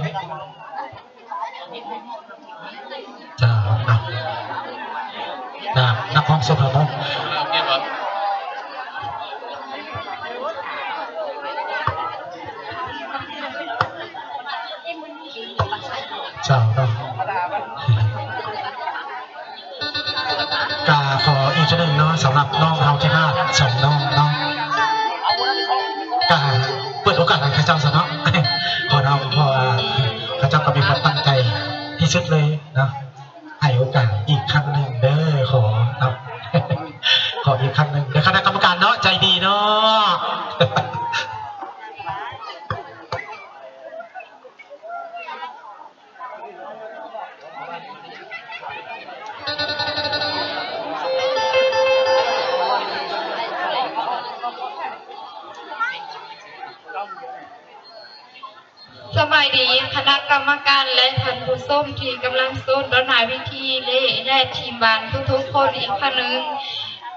เจ้านักร้องสุพรรณเจ้าเนาะกาขออีกชุดหนึ่งเนาะสำหรับน้องเฮาที่พลาดสองน้องเนาะกาเปิดโอกาสให้ข้าเจ้าซะเนาะขอน้องเพราะว่าข้าเจ้าก็มีความตั้งใจที่สุดเลยเนาะให้โอกาสอีกครั้งหนึ่งเด้อขอเนาะขออีกครั้งหนึ่งเดี๋ยวคณะกรรมการเนาะใจดีเนาะ สบายดีคณะกรรมการและท่านผู้ชมที่กำลังโซนด้านหน้าเวิธีและทีมบานทุกๆคนอีกครั้งหนึ่ง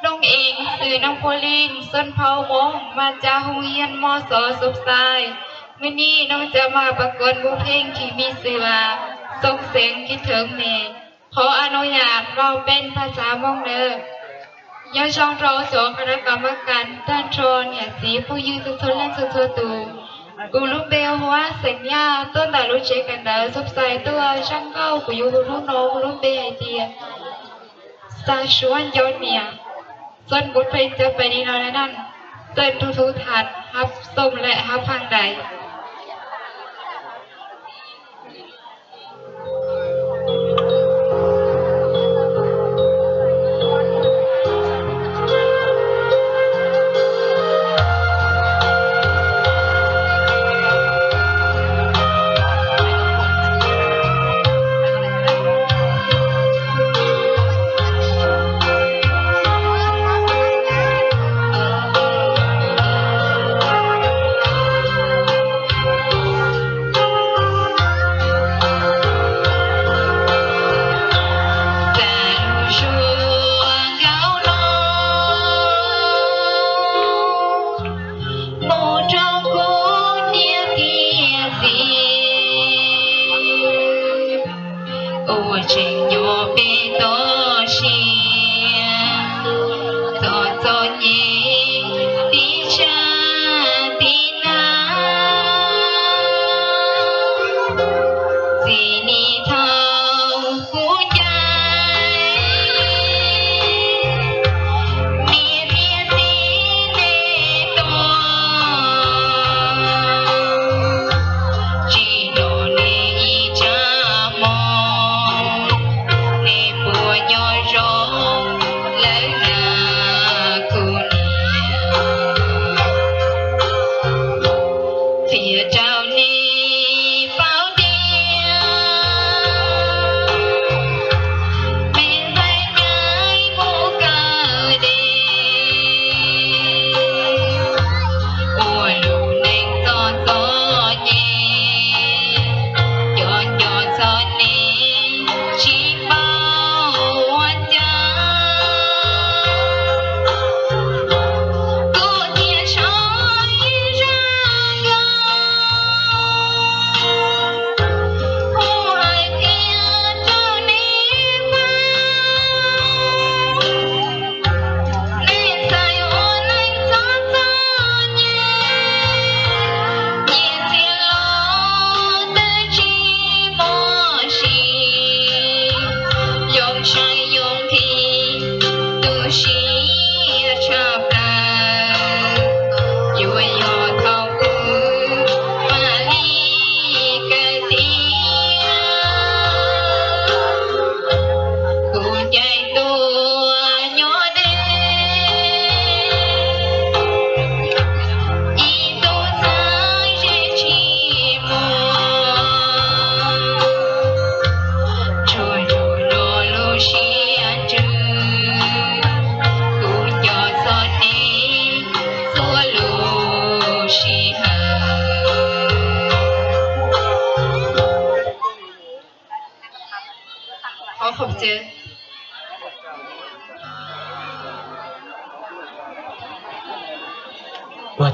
น้องเองสื่อน้องโพลินส้นเผามงมาจากโรงเรียนมส.สุขทรายมื้อนี้น้องจะมาประกวดบทเพลงที่มีชื่อว่าส่งเสียงคิดถึงแม่ขออนุญาตเราเป็นภาษามงเด้อยังช่องเราสองคณะกรรมการท่านชนเนี่ยสีผู้ยืนสุดทนและสุดตัวตูกูรู้เบลว่าสัญญาต้นแต่รู้เช็คกันเด้อสบใส่ตัวช่างเก้ากูอยู่รู้โนรู้เบลไอเดียสาชวนยนเมียส่วนบทเพลงจะไปดีนอนนั่นเตือนทุกๆทันฮับส้มและฮับพังใด เ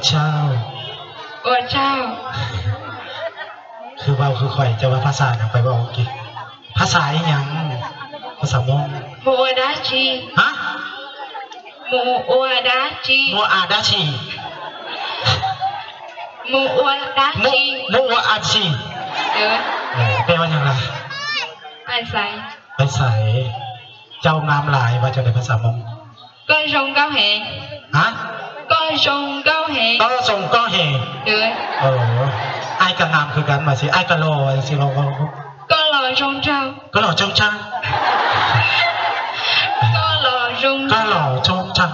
เจ้า โอ้เจ้า คือเว่าคือข่อยจะว่าภาษาอย่างไปบอกกี่ภาษาอหยังภาษามง โมอาดาชี ฮะ โมโออาดาชี โมอาดาชี โมโออาดา โม ชี โมอาชี แปลว่าอย่างไร ไปใส่ ไปใส่เจ้างามหลายว่าจะในภาษามง ก็ชงเก้าแหง ฮะ ก็ชงเก้าแหง ก็ส่งก็เฮ โอ้ไอ้กระงามคือกันมาสิไอ้กระโลสิเรา ก็รอชงเจ้า ก็หล่อจงช่าง ก็รอชง ก็หล่อจงช่าง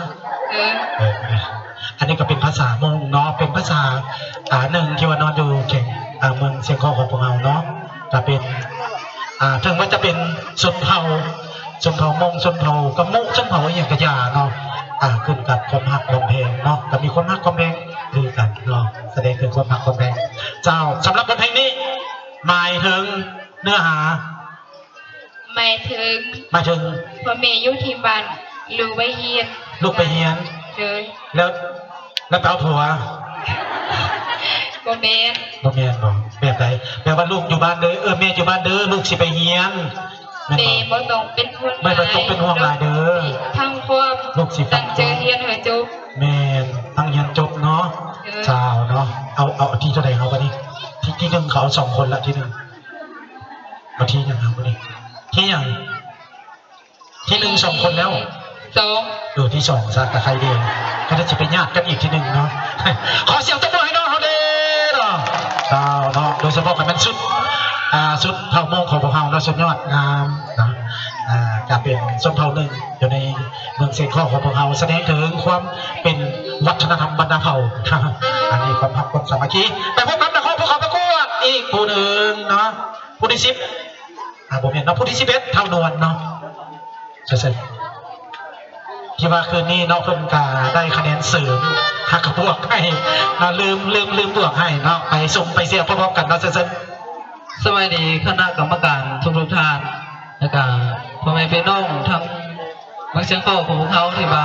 อันนี้ก็เป็นภาษามงเนาะเป็นภาษาหนึ่งที่ว่านอนอยู่เข่งเมืองเชียงคองของพวกเราเนาะจะเป็นถึงว่าจะเป็นชนเผ่ามงชนเผ่ากระมุชนเผ่าอย่างกระยาเนาะขึ้นกับความหักความเพลงเนาะแต่มีความหักความเพลงคือกันเนาะแสดงถึงความหักความเพลงเจ้าสำหรับบทเพลงนี้หมายถึงเนื้อหา หมายถึง หมายถึง พ่อแม่อยู่ที่บ้านลูกไปเฮียน ลูกไปเฮียน เลย แล้วไปเอาผัว บ่แม่น บ่แม่นบ่แบบใดแปลว่าลูกอยู่บ้านเด้อแม่อยู่บ้านเด้อลูกสิไปเฮียนแม่น แม่ บ่ บ่ต้องเป็นห่วง ไม่ต้องเป็นห่วงหลายเด้อ ทั้งความ ลูกสิฟั ตั้ ง งใจเรียนให้จบ แม่นตั้งเฮียนจบเนาะเจ้าเนาะเอาที่เท่าไหร่เอาบัดนี้ที่หนึ่งเขาเอา2 คนละที่หนึ่งเอาที่ยังเอาบัดนี้ที่ยังที่หนึ่ง2 คนแล้ว สอง ที่2ซะแต่ใครเดียวก็จะไปญาติกันอีกที่หนึ่งเนาะ ขอเสียงตบมือให้น้องเขาเด้อเนาะเจ้าเนาะโดยเฉพาะกันเป็นชุดเผ่ามงของพวกเราเราสุดยอดงามนะจะเป็นส้นเผ่าหนึ่งอยู่ในเมืองเซียงคองของพวกเราแสดงถึงความเป็นวัฒนธรรมบรรดาเผ่า อันนี้ความพักความสามัคคีแต่พวกนั้นนะครับพวกเขาประกวดอีกผู้หนึ่งเนาะผู้ที่10ผมเห็นเนาะผู้ที่11เท่านวลเนาะใช่ที่ว่าคืนนี้น้องเพิ่นกาได้คะแนนเสริมหักบวกให้ลืมบวกให้เนาะไปส่งไปเสียพร้อมๆกันเนาะเซน สวัสดีคณะกรรมการทุกท่านแล้วก็พ่อแม่พี่น้องทั้งเมืองเชียงคองของพวกเขาที่มา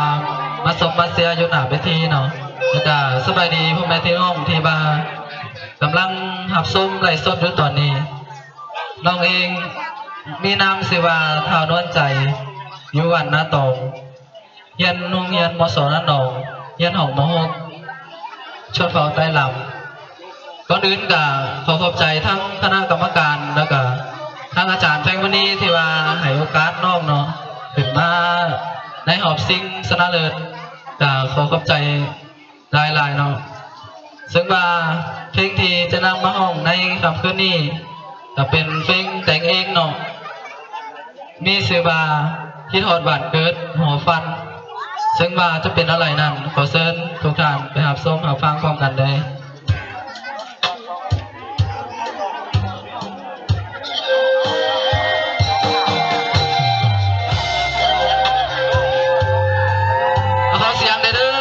สมมาเสียอยู่หน้าเวทีเนาะแล้วก็สบายดีพ่อแม่พี่น้องที่กำลังหับส้มไก่สดอยู่ตอนนี้น้องเองมีนามชื่อว่าท้าวนวลใจอยู่วันนาตองเฮียนโรงเรียนมศนาหนองเฮียนของม.6 ชดเฝ้าใต้ลำก่อนอื่นก็ขอขอบใจทั้งคณะกรรมการแล้วก็ทั้งอาจารย์แพงวันนี้ที่ว่าให้โอกาสน้องเนาะขึ้นมาในหอบซิงชนะเลิศก็ขอขอบใจหลายๆเนาะซึ่งว่าเพลงที่จะนำมาห้องในค่ำคืนนี้ก็เป็นเพลงแต่งเองเนาะมีชื่อว่าคิดฮอดบ้านเกิดหัวฟันซึ่งว่าจะเป็นอะไรนั้นขอเชิญทุกท่านไปหาส้มหาฟังพร้อมกันเลยขอเสียงเด้อ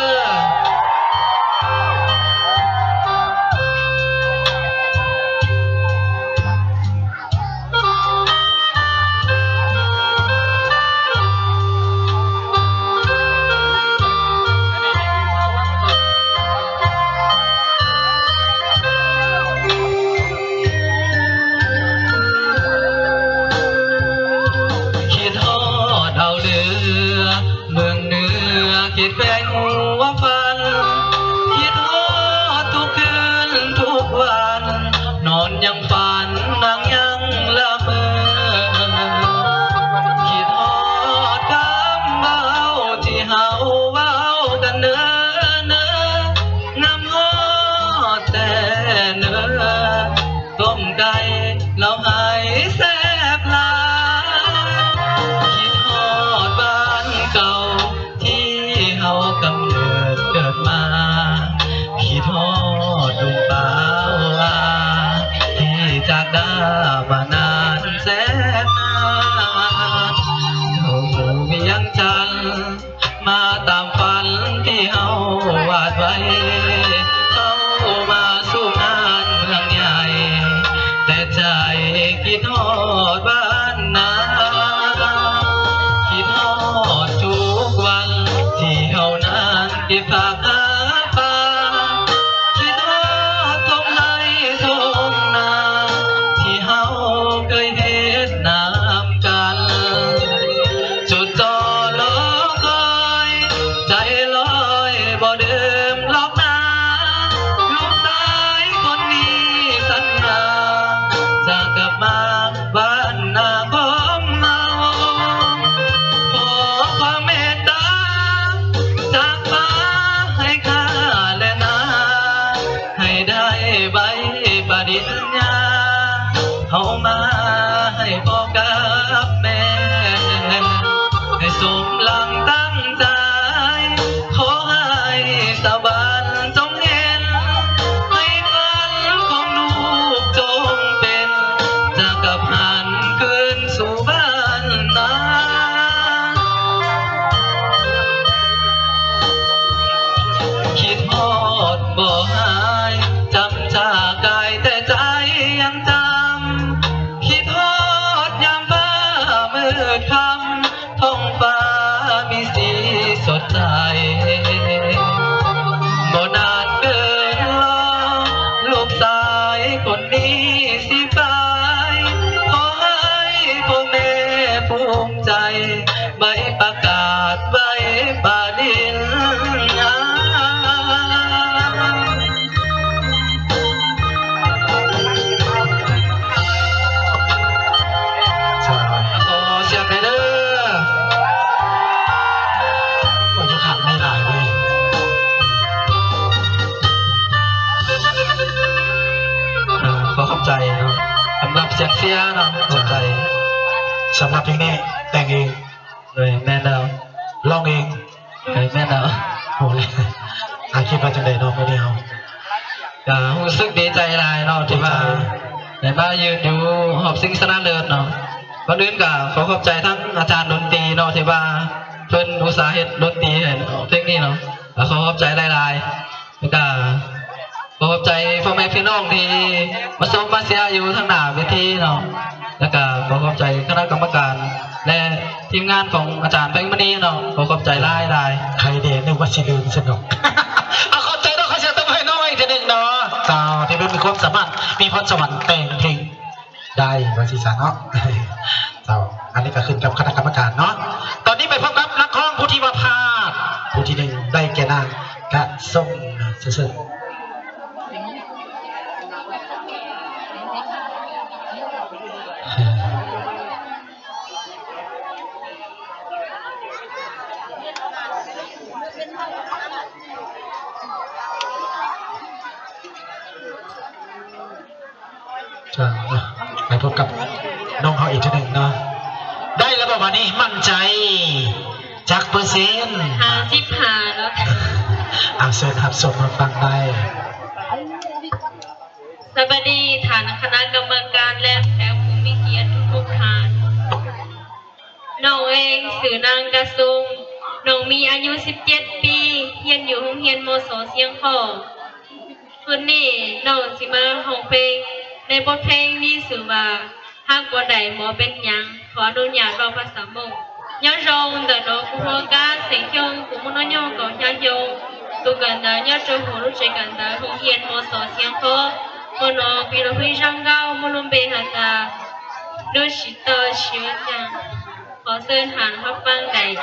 ที่เฮานั้นเก็บฝากหาฟ้า ริญญาเอามาให้พ่อกับแม่ให้สมหลังตั้งใจขอให้สวรรค์จงเห็นให้ฝันของลูกจงเป็นจะกลับหันคืนสู่บ้านนา คิดฮอดบ่หายจำจากายแต่ใจยังจำคิดฮอดยามฟ้ามืดคำท้องฟ้ามีสีสดใสบ่นานเกินรอลูกสายคนนี้สิไปขอให้พ่อแม่ภูมิใจใบประกาศใบปาดินงา ใช่ ขอเสียงหน่อยเด้อ โอ้ยขาดไม่หลายเลย ขอขอบใจเนาะสำหรับเสียงเสียเนาะขอบใจ สำหรับเพลงนี้แต่งเอง เลยแม่ดาว ร้องเอง เลยแม่ดาว โอ้เลยคิดว่าจะได้น้องไม่ได้เอา ก็รู้สึกดีใจหลายเนาะที่ว่าได้มายืนอยู่หอบสิ่งสนาเลิศเนาะก่อนอื่นก็ขอขอบใจทั้งอาจารย์ดนตรีเนาะที่ว่าเพิ่นอุตสาห์เฮ็ดดนตรีให้เพลงนี้เนาะก็ขอขอบใจหลายๆแล้วก็ขอขอบใจพ่อแม่พี่น้องที่มาส่งมาเสียอยู่ทางหน้าเวทีเนาะแล้วก็ขอขอบใจคณะกรรมการและทีมงานของอาจารย์แบงค์มณีเนาะขอขอบใจหลายๆ ใครเดนนึกว่าสิลืมสนุก เอาเข้าใจต้องเขาเสียต้องให้น้องอีกทีหนึ่งเนาะเจ้าที่เป็นมีความสามารถมีพรสวรรค์แต่งเพลงได้วาสีสานเนาะ เจ้าอันนี้ก็ขึ้นกับคณะกรรมการเนาะตอนนี้ไปพบกับนักร้องผู้ที่มาพาดผู้ที่หนึ่งได้แก่นางกะส้มซื่อๆจ้าไปพบกับน้องเขาอีกทีหนึ่งเนาะได้แล้วบอกว่านี่มั่นใจจักเปอร์เซ็นต์ 55แล้ว เอาเชิญครับส่งมาฟังได้ สวัสดีฐานคณะกรรมการและแขกผู้มีเกียรติทุกๆท่านน้องเองสื่อนางกระซุงน้องมีอายุ17 ปีเรียนอยู่โรงเรียนมศเสียงขอคืนนี้น้องสิมาร้องเพลงในบทเพลงมีชื่อว่าหากบ่ได้หมอเป็นหยังขออนุญาตร้องภาษามงnhớ rong đời nó cũng hoa cá sinh chung cũng muốn nói nhau còn nhau dùng tôi cần đời nhớ trong hồ lúc trẻ cần đời không hiền một sọ xiang khó một nó vì nó huy răng cao một luôn bề hạt ta đôi chỉ tờ chiếu nhàng có sơn hàn hoa vang đầy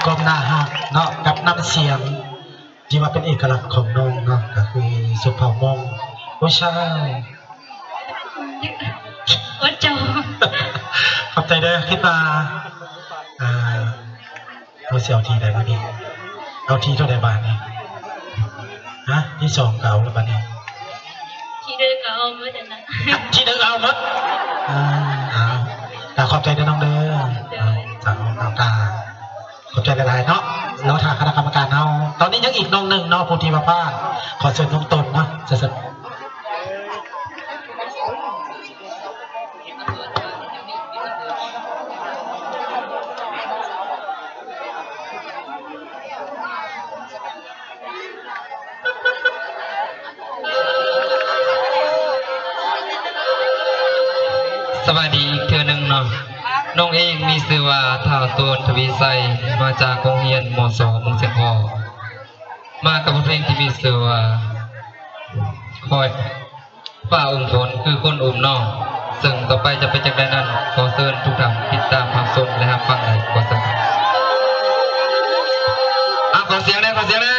ความน่าฮักเนาะกับน้ำเสียงที่ว่าเป็นเอกลักษณ์ของน้องเนาะก็คือสุภาพมงผู้ชาย วัดเจ้า ขอบใจเด้อคิดมาเราเสียเอาทีใดบ้างนี่เอาทีเท่าใดบาทนี่ฮะที่สองเก่าแล้วบ้านี้ ที่เดินก็เอามาจากนั้น ที่หนึ่งเอาหมดขอบใจเด้อน้องเด้อจากน้องตาขอบใจหลายๆเนาะแล้วทางคณะกรรมการเอาตอนนี้ยังอีกน้องหนึ่งเนาะผู้ที่มาพลาดขอเชิญน้องตนเนาะจะสวัสดีอีกเทื่อหนึงเนาะน้องเองมีชื่อว่าท้าวโตนทวีไสมาจากโรงเรียนมสเมืองเชียงคานมากับบทเพลงที่มีชื่อว่าคอยฝ่าอุ้มฝนคือคนอุ้มน้องซึ่งต่อไปจะเป็นจากใดนั้นขอเชิญทุกท่านติดตามรับชมและรับฟังได้ขอเชิญขอเสียงนะขอเสียงนะ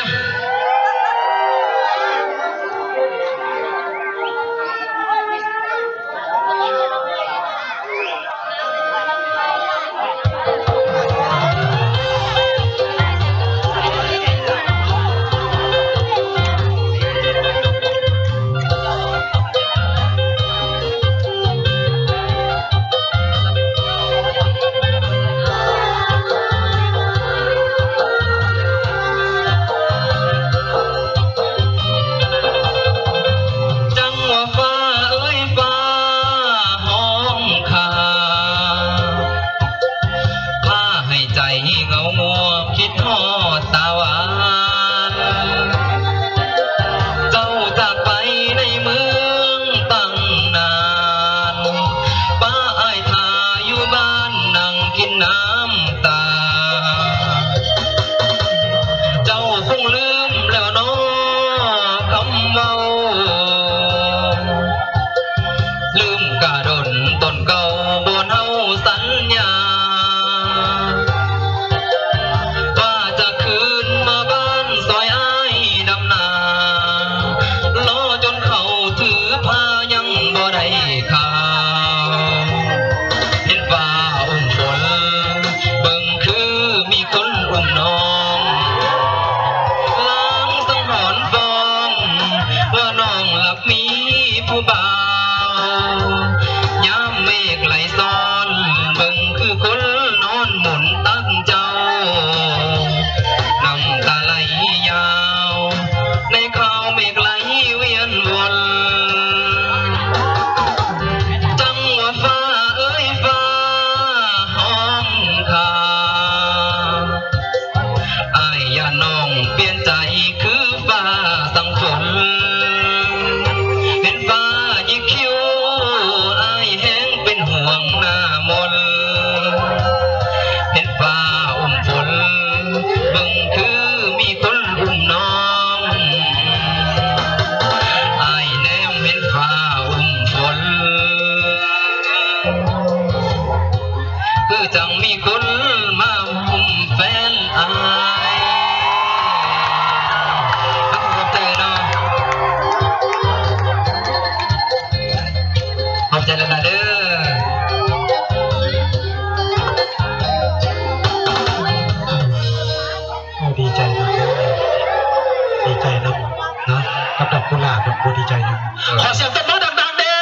กุหลาบผมก็ดีใจอยู่ขอเสียงตบมือดังๆเด้อ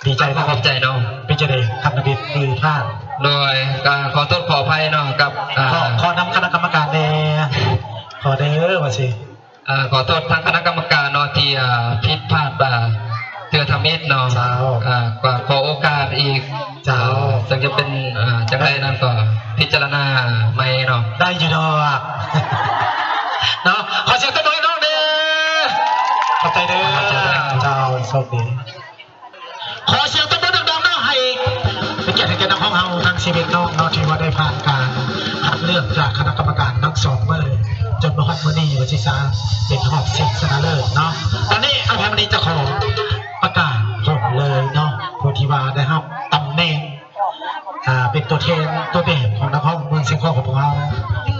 ดีใจนะ ขอบใจเนาะ เป็นจะได้คำนบิดมือพลาด โดยขอโทษขออภัยเนาะกับขอนำคณะกรรมการเด้ขอเด้อว่าสิขอโทษทางคณะกรรมการเนาะที่ผิดพลาดเธอทำเอ็ดเนาะขอโอกาสอีกเจ้าซึ่งจะเป็นจังไรนั่นก็พิจารณาไม่เนาะได้อยู่ดอกเนาะขอเสียงตบมือน้องเด้อขอบใจเด้อเจ้าโชคดีขอเสียงตบมือดังๆเนาะให้เป็นเกียรติแก่นักของเราทั้งชีวิตน้องเนาะที่ว่าได้ผ่านการคัดเลือกจากคณะกรรมการทั้งสองเมื่อจนมาฮอดมื้อนี้วันที่3เป็นรอบ10ชนะเลิศเนาะตอนนี้อันแรกวันนี้จะขอประกาศผลเลยเนาะผู้ที่ว่าได้รับตำแหน่ง เป็นตัวแทนตัวแบบของนักร้องเมืองเชียงของพวกเรา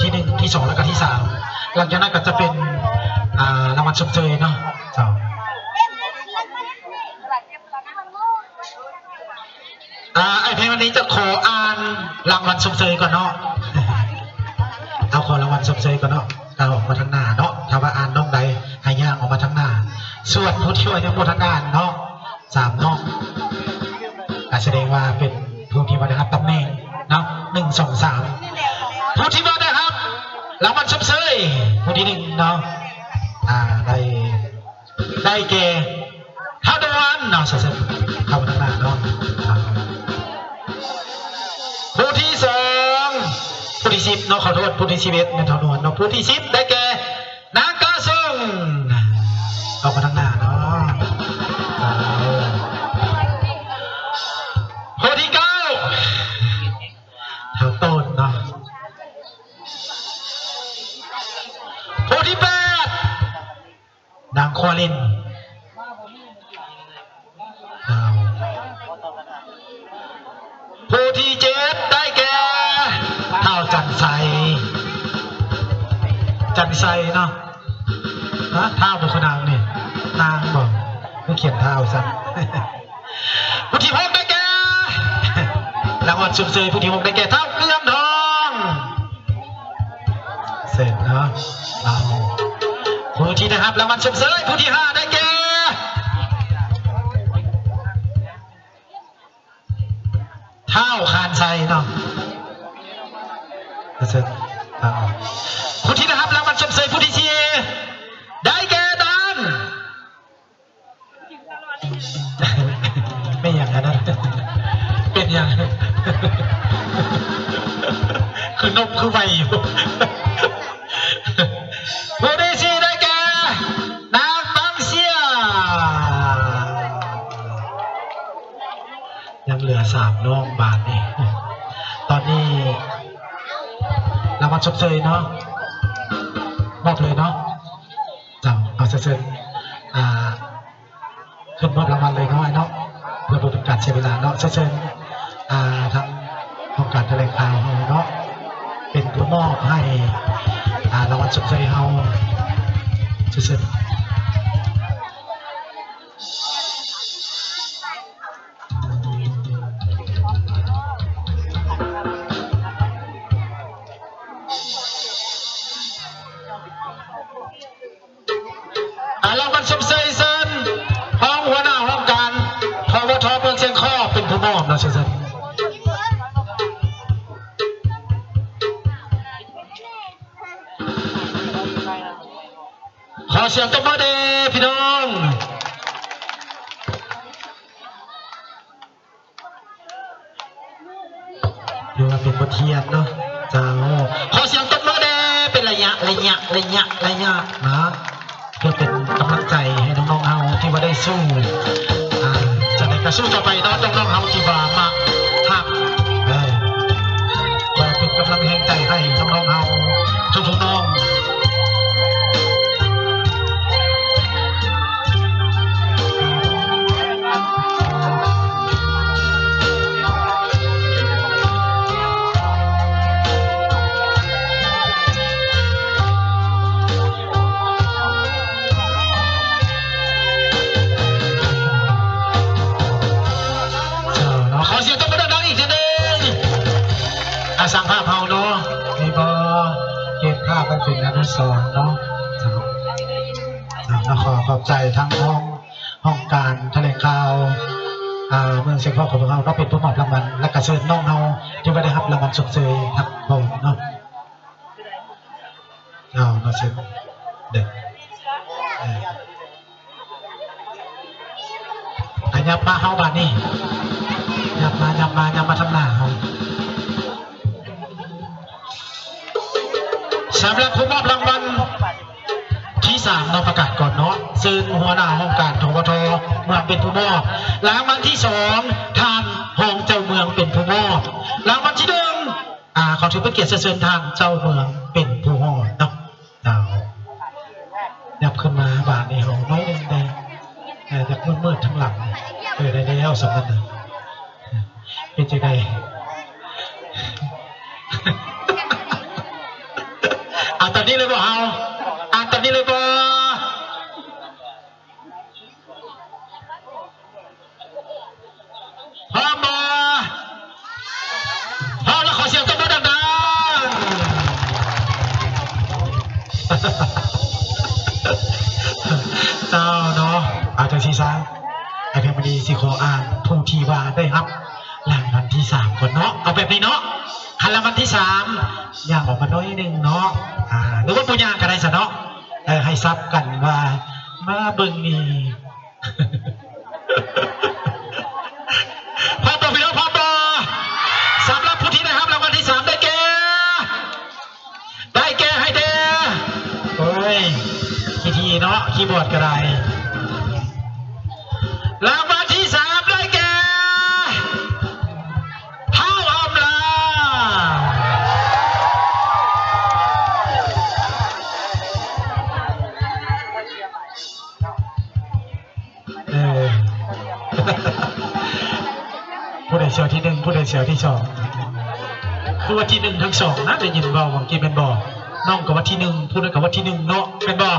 ที่1ที่2แล้วก็ที่3หลังจากนั้นก็จะเป็นรางวัลชมเชยเนาะเจ้าไอเพลงวันนี้จะขออ่านรางวัลชมเชยก่อนเนาะเอาขอรางวัลชมเชยก่อนเนาะเอาออกมาทางหน้าเนาะถ้าว่าอ่านน้องใดให้ย่างออกมาทางหน้าส่วนผู้ที่ว่ายังบนทางด้านเนาะ3น้องแสดงว่าเป็นผู้ที่ว่าได้รับตำแหน่งเนาะ1 2 3ผู้ที่ว่าได้ครับรางวัลชมเชยผู้ที่1เนาะได้แก่ท่าดวนเนาะเสร็จเข้ามาทางหน้าเนาะผู้ที่2ผู้ที่10เนาะขอโทษผู้ที่11เป็นท่าดวนเนาะผู้ที่10ได้แก่นางกาซงเข้ามาทางหน้าเนาะผู้ที่9เท่าต้นเนาะผู้ที่8นางควาลินผู้ที่7ได้แก่เท่าจันไซเนาะเท่าเป็นคนนางนี่นางบอกไม่เขียนเท่าซ้ำผู้ที่6ได้แก่รางวัลชมเชยผู้ที่6ได้แก่เท่าเกลือทองเสร็จเนาะผู้ที่นะครับรางวัลชมเชยผู้ที่5ได้แก่เท่าคานไซเนาะเสร็จผู้ที่นะครับรางวัลชมเชยผู้ที่4ได้แก่ดันไม่อย่างนั้นเป็นอย่างคือนกคือไวอยู่ผู้ที่4ได้แก่นางบังเซียยังเหลือ3น้องบาทนี่ตอนนี้รางวัลชมเชยเนาะมอบเลยเนาะจังเอาเชิญขึ้นมอบรางวัลเลยเนาะเนาะเพื่อเป็นการเสียเวลาเนาะเชิญทั้งของการแถลงข่าวเนาะเป็นผู้มอบให้รางวัลชมเชยเฮาเชิญรางวัลชมเชยเซินห้องหัวหน้าห้องการพวทเมืองเชียงข้อเป็นผู้มอบนะเชิญขอเสียงตบมือเด้พี่น้องดูว่าเป็นบทเทียนเนาะจ้าขอเสียงตบมือเด้เป็นระยะนะเพื่อเป็นกำลังใจให้น้องๆเฮาที่ว่าได้สู้จะได้กระสู้ต่อไปเนาะน้องๆเฮาที่ว่ามาหักก็เป็นกำลังแห่งใจให้น้องๆเฮาทุกๆน้องสร้างภาพเฮาเนาะมีบอเก็บภาพมันเป็นอนุสรณ์เนาะขอบใจทั้งห้องการแถลงข่าวเมืองเชียงของพวกเราก็เป็นผู้มอบรางวัลและกระเชิญน้องเฮาที่ได้รับรางวัลชมเชยทั้งหมดเนาะมาเชิญเด็กยับมาเฮาบ้านนี่ยับมาทำหน้าเฮาสำหรับผู้มอบรางวัลที่3เราประกาศก่อนเนาะซึ่งหัวหน้าห้องการทวทเมืองเป็นผู้มอบรางวัลที่2ทานห้องเจ้าเมืองเป็นผู้มอบรางวัลที่1ขอถือเป็นเกียรติเชิญทานเจ้าเมืองเป็นผู้มอบเนาะยับขึ้นมาบาทในห้องน้อยแดงๆจากมืดทั้งหลังได้แล้วสำนักเป็นใจใด เอาตอนนี้เลยบ่เอาตอนนี้เลยบ่พร้อมบ่พร้อมแล้วขอเสียงตบมือดังๆเจ้าเนาะเอาจากซีซ่าไอเพมดีสิขออ่านผู้ที่ว่าได้รับรางวัลที่3ก่อนเนาะเอาแบบนี้เนาะคันรางวัลที่3ย่างออกมาน้อยนึงเนาะหรือว่าปุญญากันได้ซะเนาะให้ซับกันว่ามาเบิ่งนี่ พอต่อพี่น้องพอต่อสำหรับผู้ที่ได้รับรางวัลที่3ได้แก่ให้เด้โอ้ยทีเนาะคีย์บอร์ดก็ได้รางวัลที่3ได้แก่เท้าออมลาผู้ใดเชียวที่1ผู้ใดเชียวที่2คือว่าที่1ทั้ง2นะได้ยินบ่ของกีเป็นบ่น้องกับว่าที่1ผู้นั้นกับว่าที่1เนาะเป็นบ่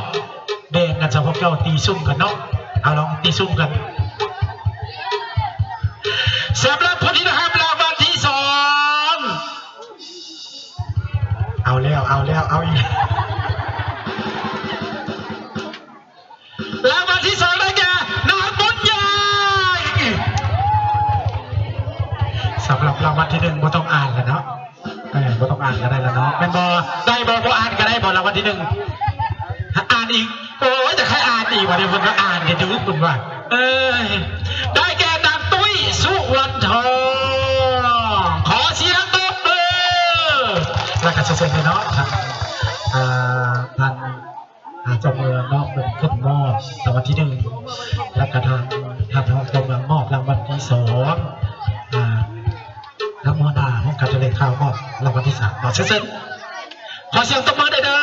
แดงกันเฉพาะเจ้าตีซุ่มกันเนาะเอาลองตีซุ่มกันสำหรับผู้ที่ได้รับรางวัลที่2เอาอีกรางวัลที่2ได้แก่น้องบุญใหญ่สำหรับรางวัลที่1บ่ต้องอ่านแล้วเนาะบ่ต้องอ่านก็ได้แล้วเนาะเป็นบ่ได้บ่อ่านก็ได้บ่รางวัลที่1อ่านอีกโอ้ยแต่ใครอ่านอีกวะเดี๋ยวคนก็อ่านกันจะรู้คุณว่าได้แก่นางตุ้ยสุวรรณทองขอเสียงตบมือแล้วก็เซ็นเลยเนาะท่านเจ้าเมืองเนาะเป็นขึ้นมอบรางวัลที่1แล้วก็ทางเจ้าเมืองมอบรางวัลที่2แล้วมอนาห้องการแถลงข่าวมอบรางวัลที่3เซ็นขอเสียงตบมือได้เด้อ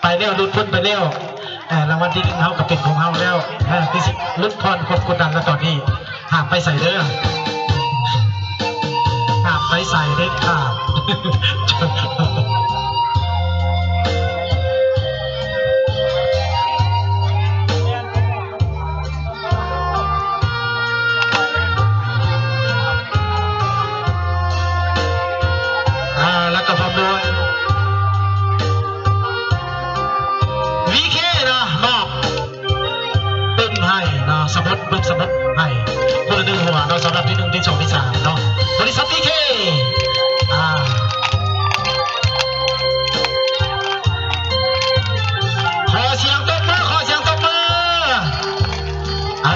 ไปเร็วลุ้นพ้นไปเร็วรางวัลที่1เขากับเป็นของเขาแล้วที่สิลุ้นพรกดดันแล้วตอนนี้ห้ามไปใส่เด้อห้ามไปใส่เด็ดขาดแล้วก็พร้อมด้วยVK นะมอบตึ้งให้นะสมุดบึกสมุดให้คนละ1หัวเราสำหรับที่1ที่2ที่3เนาะบริษัท VK ขอเสียงตบมือ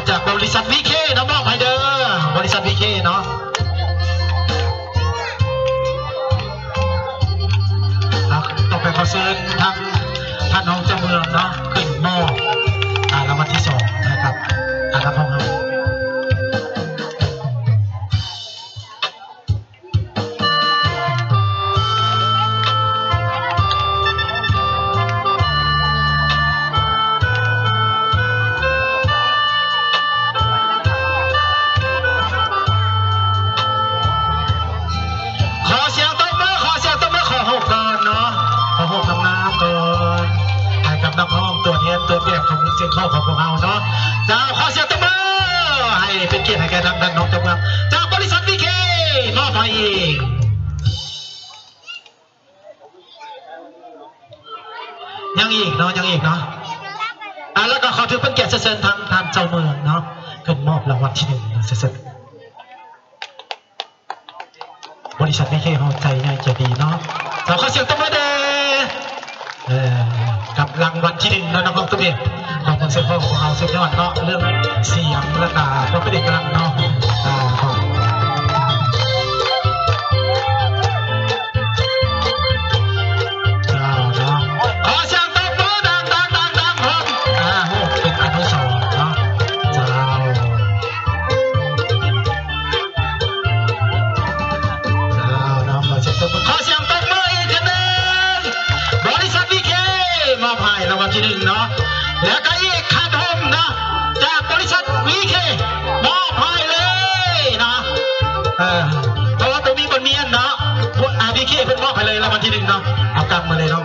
จากบริษัท VK นะมอบให้เด้อบริษัท VK เนาะต่อไปขอเชิญทางท่านน้องเจ้าเมืองเนาะขึ้นมอบรางวัลที่2นะครับรับพร้อมครับขอเสียงตบมือขอ6ก่อนเนาะขอ6น้ำก่อนให้กับน้องๆตัวเทียนตัวเปียกของเสียงข้อของพวกเราเนาะเจ้าขอเสียงตบมือให้เป็นเกียรติให้แก่ทางน้องเจ้าเมืองจากบริษัท VK มอบให้อีกยังอีกเนาะแล้วก็ขอถือเป็นเกียรติเชิญทางท่านเจ้าเมืองเนาะขึ้นมอบรางวัลที่1นะเชิญบริษัท VK เขาใจง่ายใจดีเนาะเราขอเสียงตบมือเด้กับรางวัลที่1นะน้องๆตัวเองของคอนเสิร์ตของเราสุดยอดเนาะเรื่องเสียงและตาก็เป็นเอกลักษณ์เนาะขอเสียงตบมือดังผมเป็นอนุสรณ์เนาะเจ้าน้องขอเสียงตบมืออีกทีนึงบริษัท VK มอบให้รางวัลที่1เนาะแล้วก็อีกคันหมนะจากบริษัท VK มอบให้เลยนะเพราะว่าตัวมีบนเมีย วันที่หนึ่งเนาะเอากลับมาเลยเนาะ